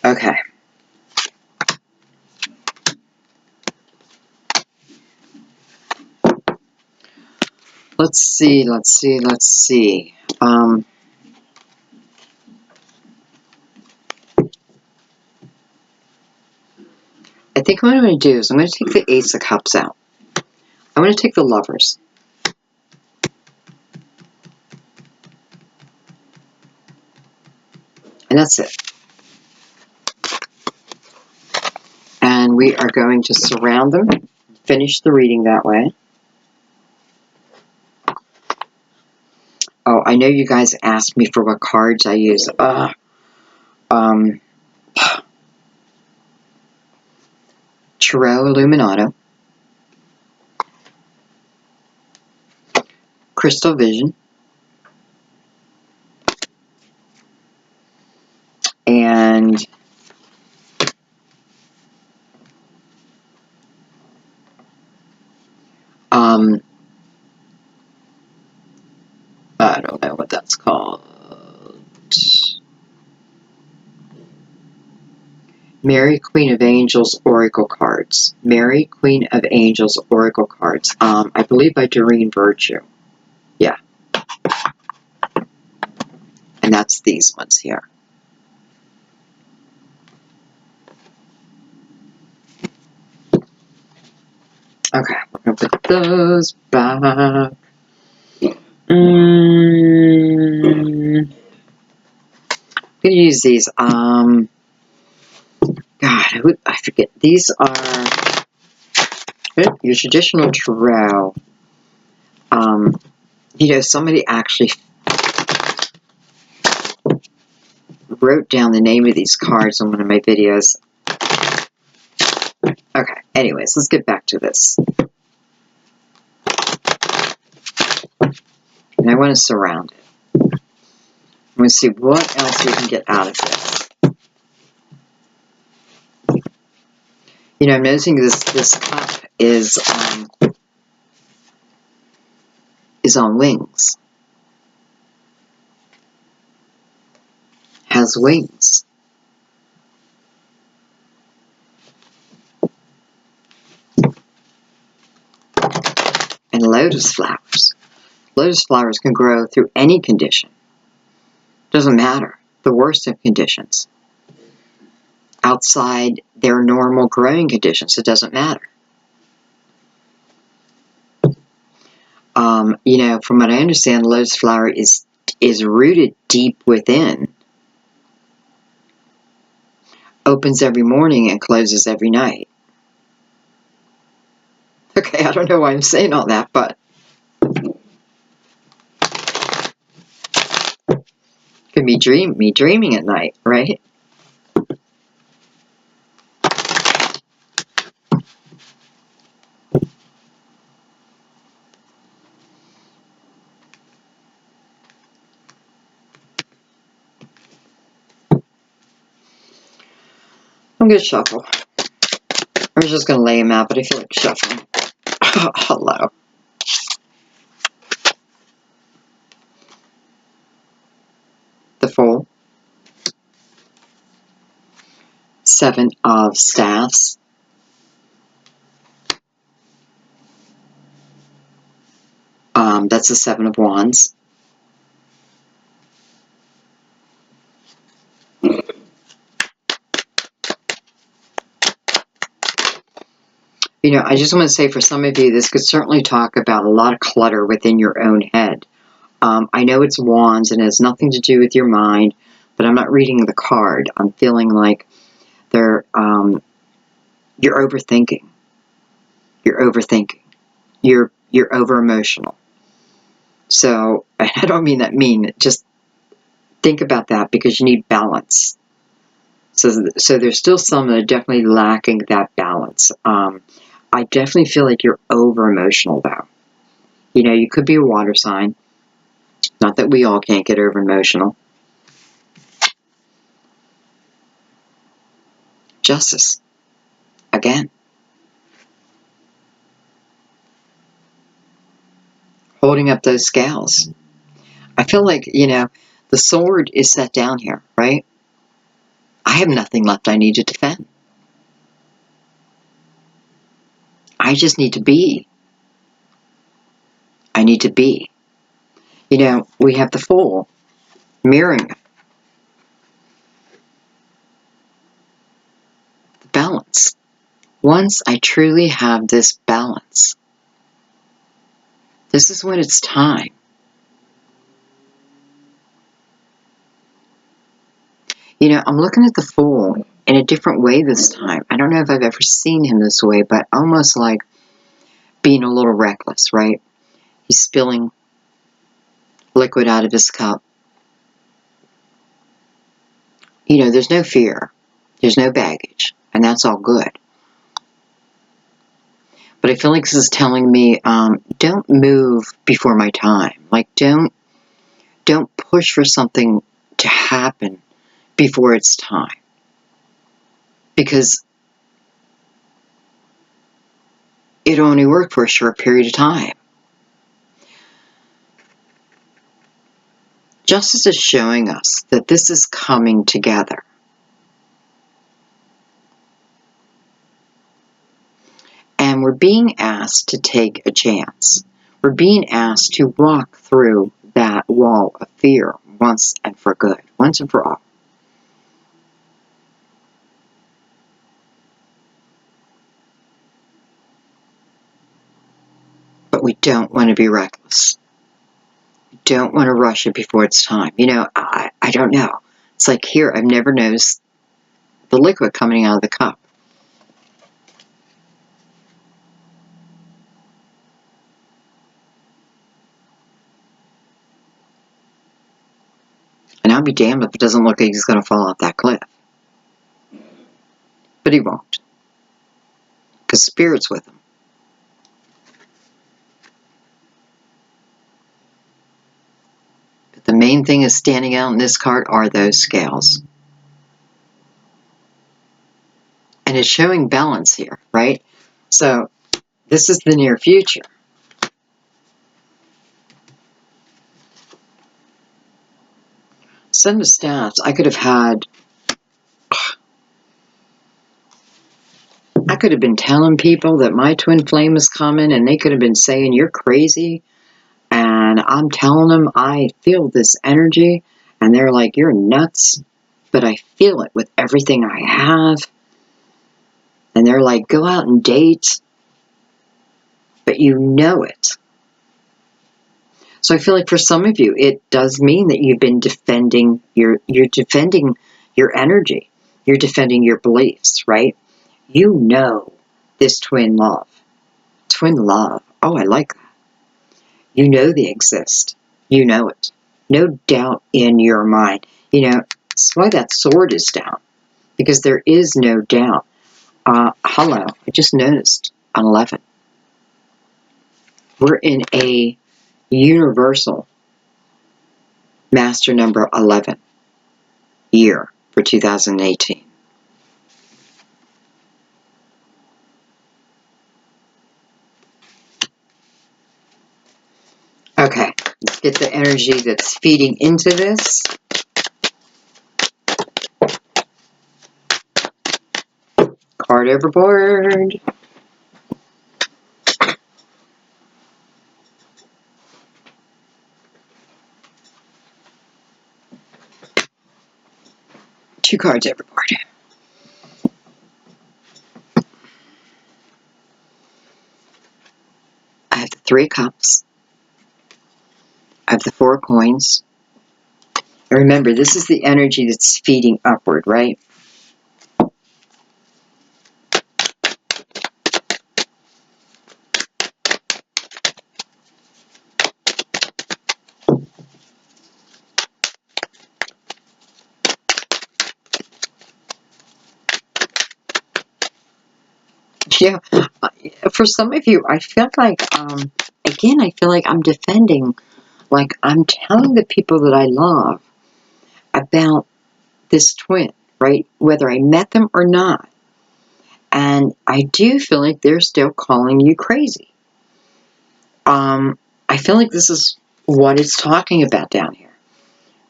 Okay. Let's see. I think what I'm going to do is I'm going to take the Ace of Cups out. I'm going to take the Lovers. And that's it. And we are going to surround them, finish the reading that way. Oh, I know you guys asked me for what cards I use. Tarot Illuminato, Crystal Vision, and I don't know what that's called. Mary, Queen of Angels, Oracle cards. Mary, Queen of Angels, Oracle cards. I believe by Doreen Virtue. Yeah. And that's these ones here. Okay, we're going to put those back. I'm going to use these. God, I forget. These are your traditional tarot. You know, somebody actually wrote down the name of these cards on one of my videos. Okay, anyways, let's get back to this. And I want to surround it. I'm going to see what else we can get out of this. You know, I'm noticing this cup is on wings. Has wings. And lotus flowers. Lotus flowers can grow through any condition. Doesn't matter. The worst of conditions. Outside their normal growing conditions, it doesn't matter. You know, from what I understand, lotus flower is rooted deep within. Opens every morning and closes every night. Okay, I don't know why I'm saying all that, but could be me dreaming at night, right? I'm going to shuffle. I was just going to lay them out, but I feel like shuffling. Hello. The Fool. Seven of Staffs. That's the Seven of Wands. You know, I just want to say for some of you, this could certainly talk about a lot of clutter within your own head. I know it's wands and it has nothing to do with your mind, but I'm not reading the card. I'm feeling like you're overthinking. You're overthinking. You're over emotional. So I don't mean that mean. Just think about that because you need balance. So there's still some that are definitely lacking that balance. I definitely feel like you're over emotional though. You know, you could be a water sign. Not that we all can't get over emotional. Justice. Again. Holding up those scales. I feel like, you know, the sword is set down here, right? I have nothing left I need to defend. I just need to be. I need to be. You know, we have the Fool mirroring the balance. Once I truly have this balance, this is when it's time. You know, I'm looking at the Fool in a different way this time. I don't know if I've ever seen him this way, but almost like being a little reckless, right? He's spilling liquid out of his cup. You know, there's no fear. There's no baggage. And that's all good. But I feel like this is telling me, don't move before my time. Like, don't push for something to happen before it's time. Because it only worked for a short period of time. Justice is showing us that this is coming together. And we're being asked to take a chance. We're being asked to walk through that wall of fear once and for good, once and for all. But we don't want to be reckless. We don't want to rush it before it's time. You know, I don't know. It's like here, I've never noticed the liquid coming out of the cup. And I'll be damned if it doesn't look like he's going to fall off that cliff. But he won't. Because Spirit's with him. But the main thing is standing out in this card are those scales. And it's showing balance here, right? So, this is the near future. Some of the stats I could have had, I could have been telling people that my twin flame is coming, and they could have been saying, you're crazy. And I'm telling them I feel this energy, and they're like, you're nuts. But I feel it with everything I have. And they're like, go out and date. But you know it. So I feel like for some of you, it does mean that you've been defending you're defending your energy. You're defending your beliefs, right? You know this twin love. Twin love. Oh, I like that. You know they exist. You know it. No doubt in your mind. You know, that's why that sword is down. Because there is no doubt. Hello. I just noticed on 11. We're in a universal master number 11 year for 2018. Okay, let's get the energy that's feeding into this. Card overboard. Two cards overboard. I have the 3 of cups. I have the 4 of coins. And remember, this is the energy that's feeding upward, right? Yeah, for some of you, I feel like, again, I feel like I'm defending, like I'm telling the people that I love about this twin, right? Whether I met them or not. And I do feel like they're still calling you crazy. I feel like this is what it's talking about down here.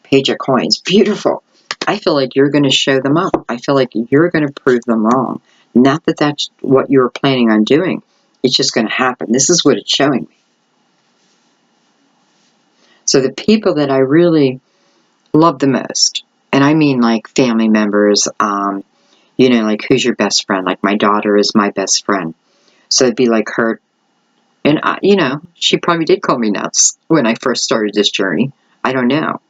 Page of coins. Beautiful. I feel like you're going to show them up. I feel like you're going to prove them wrong. Not that that's what you were planning on doing. It's just going to happen. This is what it's showing me. So the people that I really love the most, and I mean like family members, you know, like who's your best friend? Like my daughter is my best friend. So it'd be like her, and you know, she probably did call me nuts when I first started this journey. I don't know,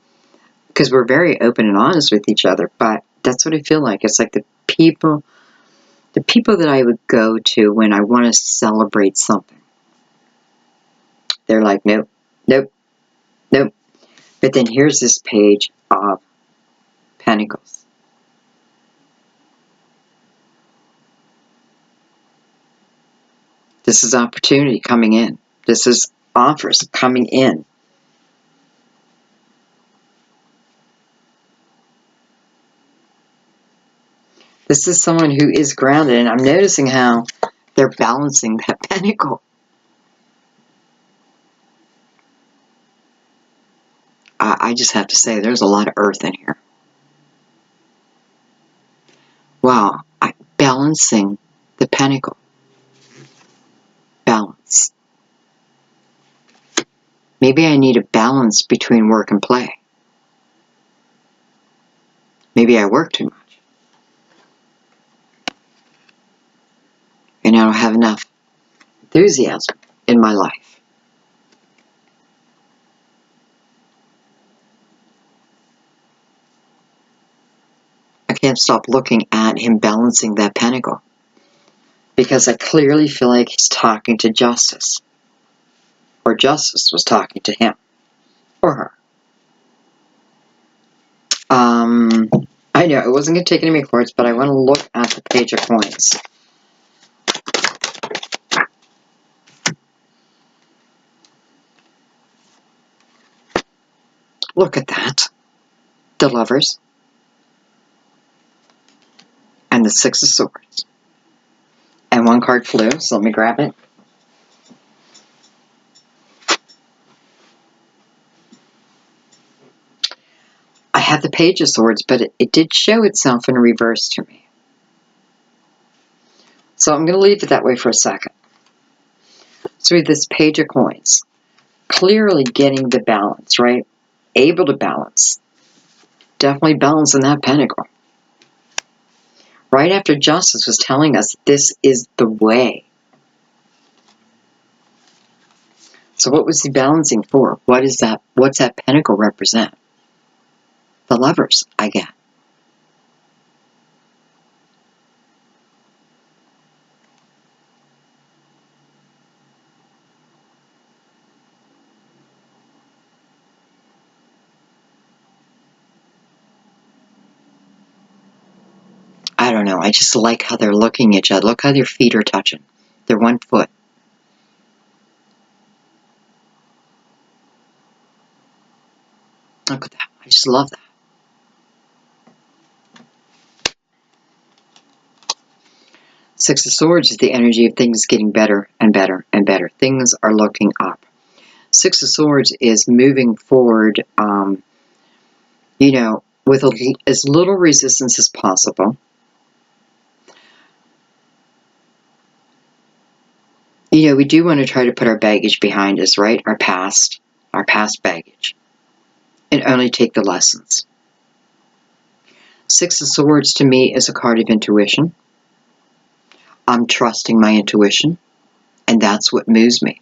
because we're very open and honest with each other, but That's what I feel like. It's like the people that I would go to when I want to celebrate something. They're like, nope, nope, nope. But then here's this page of Pentacles. This is opportunity coming in. This is offers coming in. This is someone who is grounded, and I'm noticing how they're balancing that pentacle. I just have to say, there's a lot of earth in here. Wow, balancing the pentacle. Balance. Maybe I need a balance between work and play. Maybe I work too much. And I don't have enough enthusiasm in my life. I can't stop looking at him balancing that pentacle. Because I clearly feel like he's talking to Justice. Or Justice was talking to him. Or her. I know, it wasn't going to take any more cards, but I want to look at the Page of Coins. Look at that. The Lovers. And the Six of Swords. And one card flew, so let me grab it. I had the Page of Swords, but it did show itself in reverse to me. So I'm going to leave it that way for a second. So with this Page of Coins, clearly getting the balance, right? Able to balance. Definitely balancing that pentacle. Right after Justice was telling us this is the way. So what was he balancing for? What is that? What's that pentacle represent? The Lovers, I get. I don't know. I just like how they're looking at each other. Look how their feet are touching. They're 1 foot. Look at that. I just love that. Six of Swords is the energy of things getting better and better and better. Things are looking up. Six of Swords is moving forward, you know, with as little resistance as possible. You know, we do want to try to put our baggage behind us, right? Our past baggage. And only take the lessons. Six of Swords to me is a card of intuition. I'm trusting my intuition, and that's what moves me.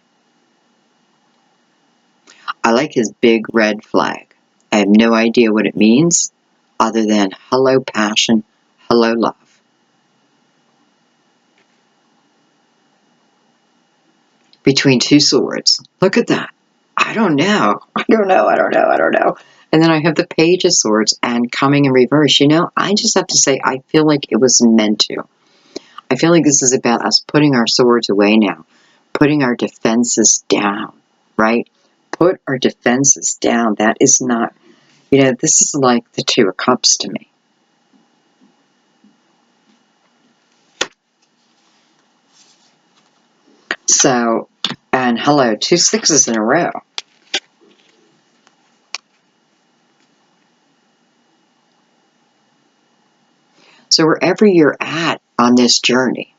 I like his big red flag. I have no idea what it means, other than hello passion, hello love. Between two swords. Look at that. I don't know. And then I have the Page of Swords and coming in reverse. You know, I just have to say, I feel like it was meant to. I feel like this is about us putting our swords away now. Putting our defenses down, right? Put our defenses down. That is not, you know, this is like the Two of Cups to me. So, and hello, 2 sixes in a row. So wherever you're at on this journey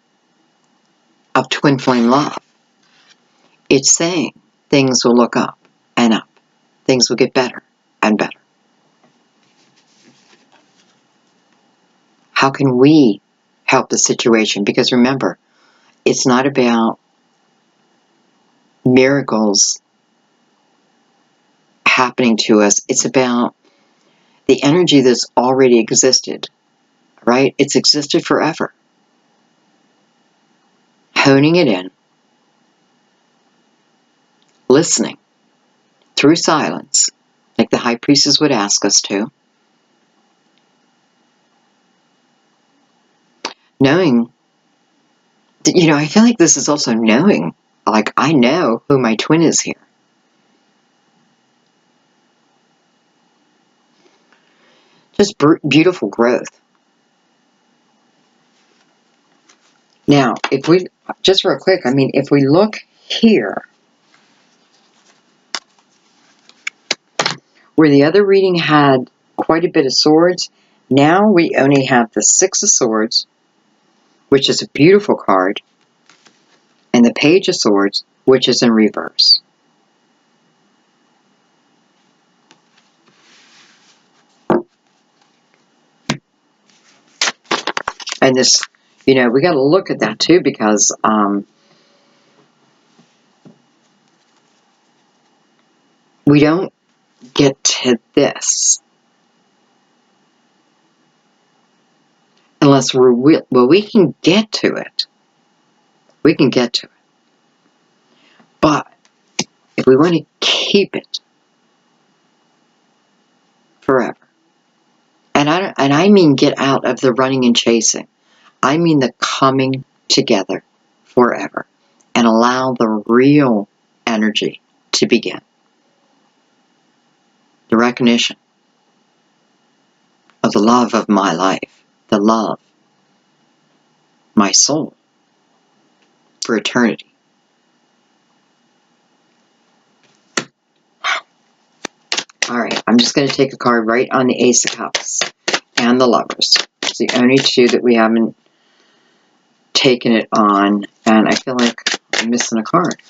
of twin flame love, it's saying things will look up and up. Things will get better and better. How can we help the situation? Because remember, it's not about miracles happening to us. It's about the energy that's already existed right? It's existed forever. Honing it in, listening through silence, like the high priestess would ask us to, knowing that, I feel like this is also knowing, like I know who my twin is here. Just beautiful growth. Now, if we, just real quick, if we look here, where the other reading had quite a bit of swords, now we only have the Six of Swords, which is a beautiful card, and the Page of Swords, which is in reverse. And this, we got to look at that too, because we don't get to this unless we can get to it. We can get to it. But if we want to keep it forever, and I mean get out of the running and chasing, I mean the coming together forever, and allow the real energy to begin. The recognition of the love of my life, the love, my soul, for eternity. Alright, I'm just going to take a card right on the Ace of Cups and the Lovers. It's the only two that we haven't taken it on, and I feel like I'm missing a card.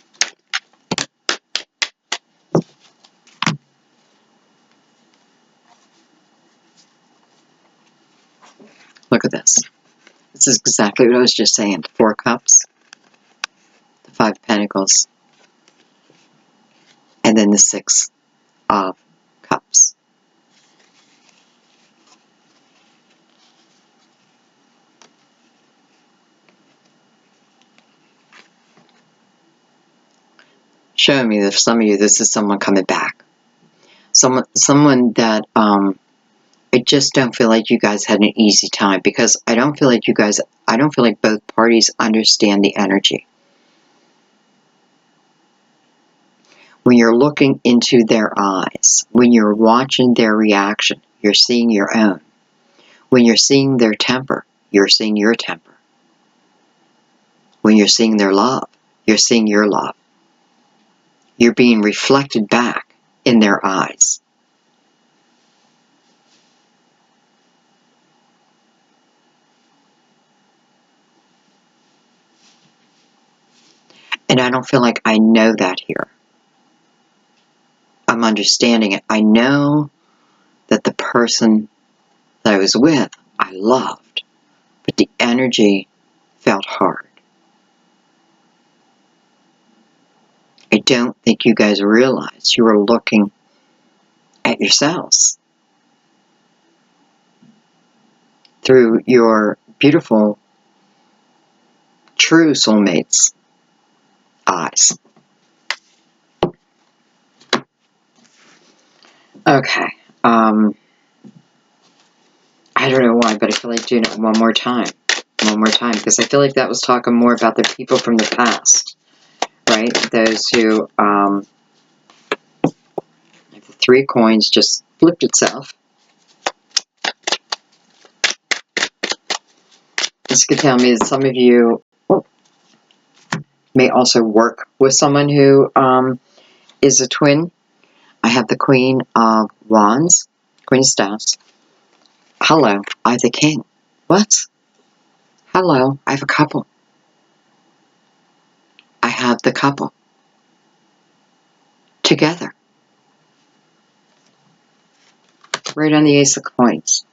Look at this. This is exactly what I was just saying. 4 Cups, the 5 of Pentacles, and then the 6 of Cups. Showing me that for some of you, this is someone coming back. Someone that I just don't feel like you guys had an easy time, because I don't feel like both parties understand the energy. When you're looking into their eyes, when you're watching their reaction, you're seeing your own. When you're seeing their temper, you're seeing your temper. When you're seeing their love, you're seeing your love. You're being reflected back in their eyes. And I don't feel like I know that here. I'm understanding it. I know that the person that I was with, I loved, but the energy felt hard. I don't think you guys realized you were looking at yourselves through your beautiful, true soulmate's eyes. Okay. I don't know why, but I feel like doing it one more time. One more time, because I feel like that was talking more about the people from the past, right? Those who, the 3 coins just flipped itself. This could tell me that some of you may also work with someone who is a twin. I have the Queen of Wands, Queen of Staffs. Hello, I have the King. What? Hello, I have a couple. I have the couple. Together. Right on the Ace of Coins.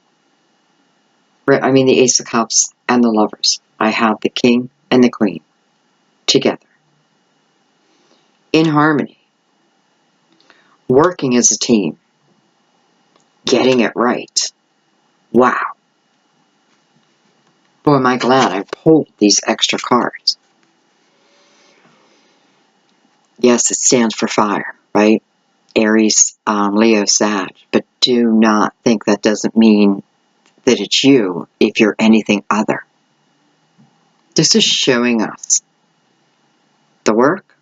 Right, the Ace of Cups and the Lovers. I have the King and the Queen. Together. In harmony. Working as a team. Getting it right. Wow. Boy, am I glad I pulled these extra cards. Yes, it stands for fire, right? Aries, Leo, Sag. But do not think that doesn't mean that it's you if you're anything other. This is showing us the work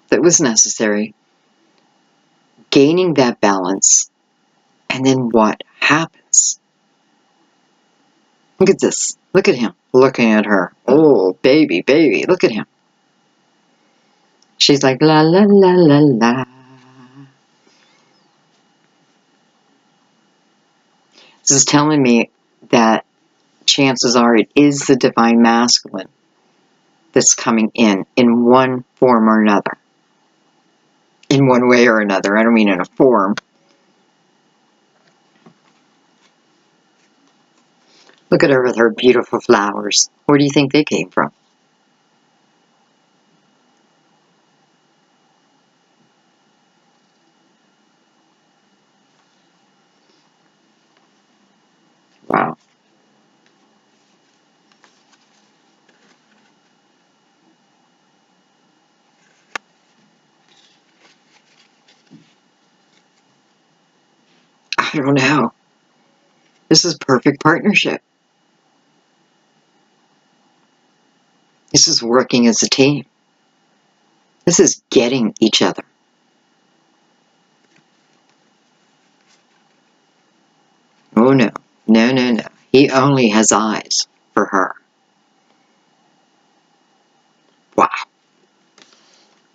that was necessary, gaining that balance, and then what happens. Look at this. Look at him looking at her. Oh, baby, baby, look at him. She's like, la, la, la, la, la. This is telling me that chances are it is the divine masculine that's coming in one form or another. In one way or another. I don't mean in a form. Look at her with her beautiful flowers. Where do you think they came from? Wow. I don't know. This is perfect partnership. This is working as a team. This is getting each other. Oh no. No, no, no. He only has eyes for her. Wow.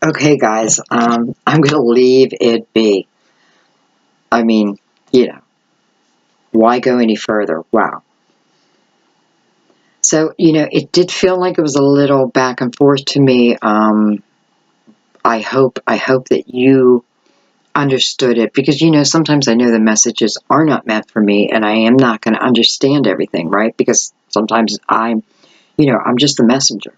Okay, guys. I'm going to leave it be. I mean, you know, why go any further? Wow. So, you know, it did feel like it was a little back and forth to me. I hope that you understood it, because, you know, sometimes I know the messages are not meant for me, and I am not going to understand everything, right? Because sometimes I'm just the messenger.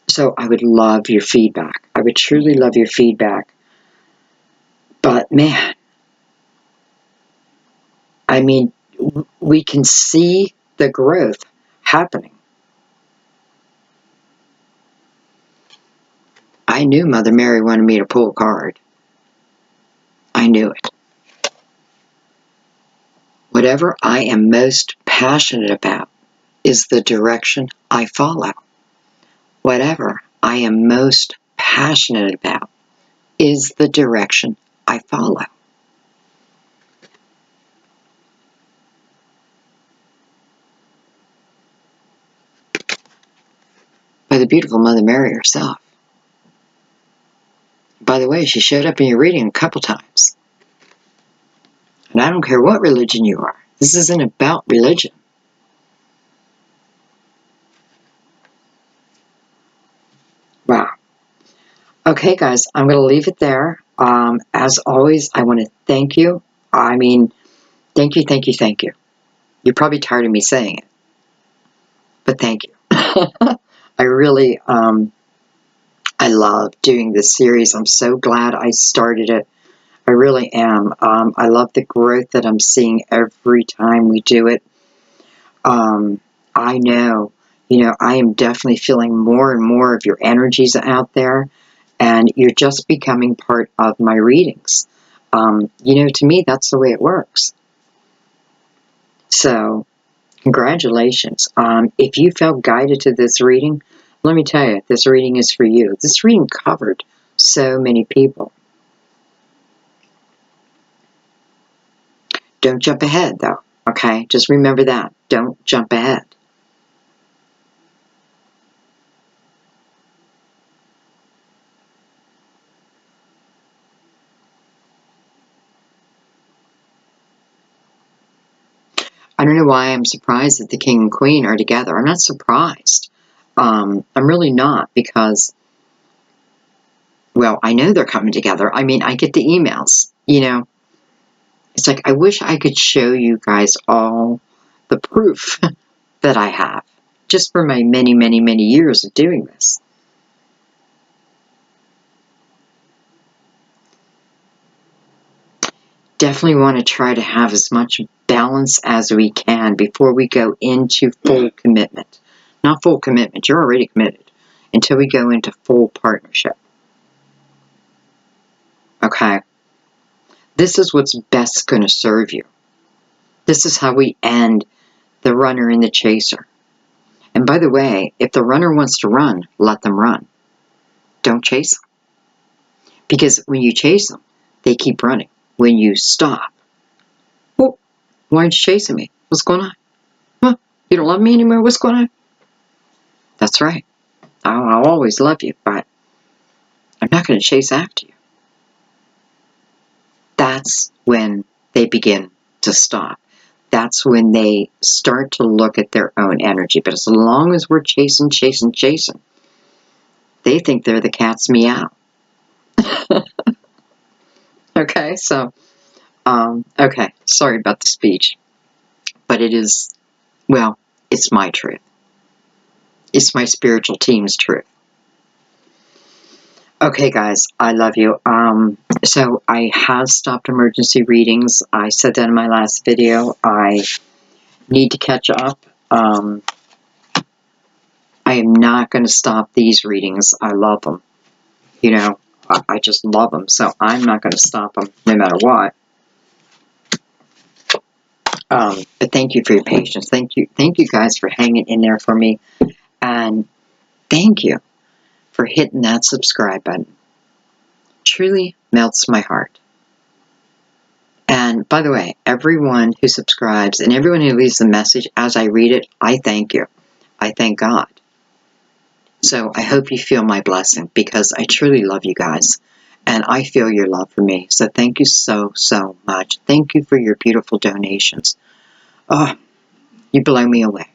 So I would love your feedback. I would truly love your feedback. But man, I mean, we can see the growth happening. I knew Mother Mary wanted me to pull a card. I knew it. Whatever I am most passionate about is the direction I follow. Whatever I am most passionate about is the direction I follow. By the beautiful Mother Mary herself. By the way, she showed up in your reading a couple times. And I don't care what religion you are. This isn't about religion. Wow. Okay, guys, I'm going to leave it there. As always, I want to thank you. I mean, thank you, thank you, thank you. You're probably tired of me saying it, but thank you. I really, I love doing this series. I'm so glad I started it. I really am. I love the growth that I'm seeing every time we do it. I know, I am definitely feeling more and more of your energies out there, and you're just becoming part of my readings. To me, that's the way it works. So, congratulations. If you felt guided to this reading, let me tell you, this reading is for you. This reading covered so many people. Don't jump ahead, though, okay? Just remember that. Don't jump ahead. I don't know why I'm surprised that the king and queen are together. I'm not surprised. I'm really not, because, well, I know they're coming together. I mean, I get the emails, It's like, I wish I could show you guys all the proof that I have, just for my many, many, many years of doing this. Definitely want to try to have as much balance balance as we can before we go into full commitment. Not full commitment, you're already committed, until we go into full partnership. Okay? This is what's best going to serve you. This is how we end the runner and the chaser. And by the way, if the runner wants to run, let them run. Don't chase them. Because when you chase them, they keep running. When you stop, well, why aren't you chasing me? What's going on? Huh? You don't love me anymore? What's going on? That's right. I'll always love you, but I'm not going to chase after you. That's when they begin to stop. That's when they start to look at their own energy. But as long as we're chasing, they think they're the cat's meow. Okay, so, okay, sorry about the speech. But it is, well, it's my truth. It's my spiritual team's truth. Okay, guys, I love you. So I have stopped emergency readings. I said that in my last video. I need to catch up. I am not going to stop these readings. I love them. You know, I just love them. So I'm not going to stop them no matter what. But thank you for your patience. Thank you guys for hanging in there for me. And thank you for hitting that subscribe button. Truly melts my heart. And by the way, everyone who subscribes and everyone who leaves a message as I read it, I thank you. I thank God. So I hope you feel my blessing because I truly love you guys. And I feel your love for me. So thank you so, so much. Thank you for your beautiful donations. Oh, you blow me away.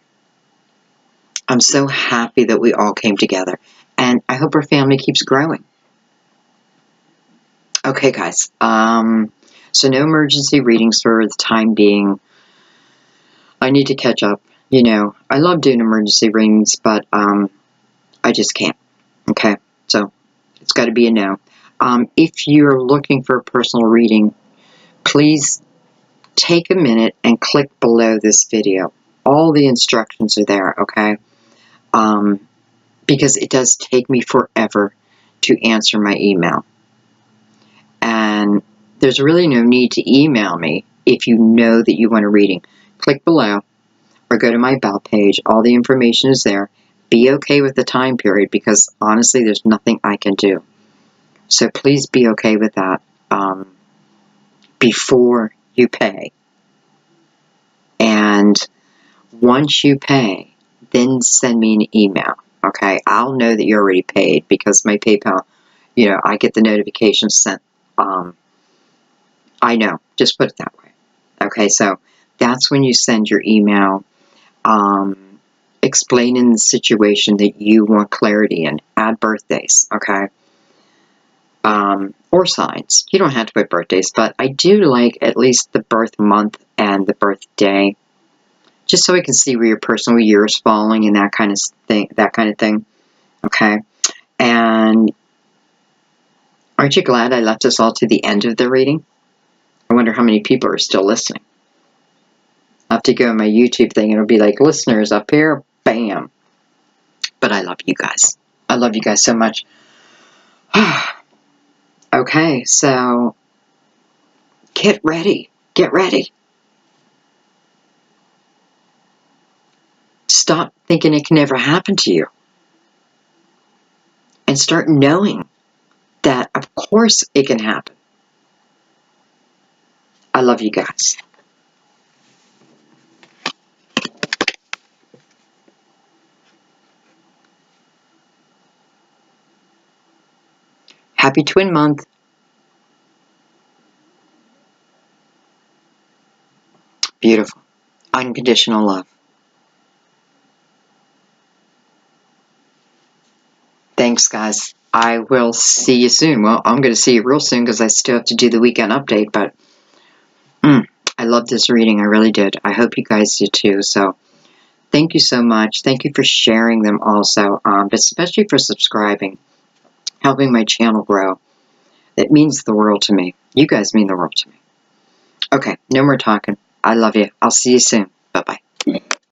I'm so happy that we all came together. And I hope our family keeps growing. Okay, guys. So no emergency readings for the time being. I need to catch up. You know, I love doing emergency readings, but I just can't. Okay, so it's got to be a no. If you're looking for a personal reading, please take a minute and click below this video. All the instructions are there, okay? Because it does take me forever to answer my email. And there's really no need to email me if you know that you want a reading. Click below or go to my About page. All the information is there. Be okay with the time period because honestly, there's nothing I can do. So please be okay with that before you pay. And once you pay, then send me an email. Okay, I'll know that you already paid because my PayPal, you know, I get the notifications sent. I know, just put it that way. Okay, so that's when you send your email explaining the situation that you want clarity in. Add birthdays, okay? Or signs. You don't have to put birthdays, but I do like at least the birth month and the birthday, just so I can see where your personal year is falling and that kind of thing. Okay, and aren't you glad I left us all to the end of the reading? I wonder how many people are still listening. I'll have to go on my YouTube thing. It'll be like listeners up here, bam. But I love you guys. I love you guys so much. Okay, so get ready. Get ready. Stop thinking it can never happen to you. And start knowing that, of course, it can happen. I love you guys. Happy Twin Month. Beautiful. Unconditional love. Thanks, guys. I will see you soon. Well, I'm going to see you real soon because I still have to do the weekend update, but I love this reading. I really did. I hope you guys do too. So thank you so much. Thank you for sharing them also, but especially for subscribing, helping my channel grow. It means the world to me. You guys mean the world to me. Okay, no more talking. I love you. I'll see you soon.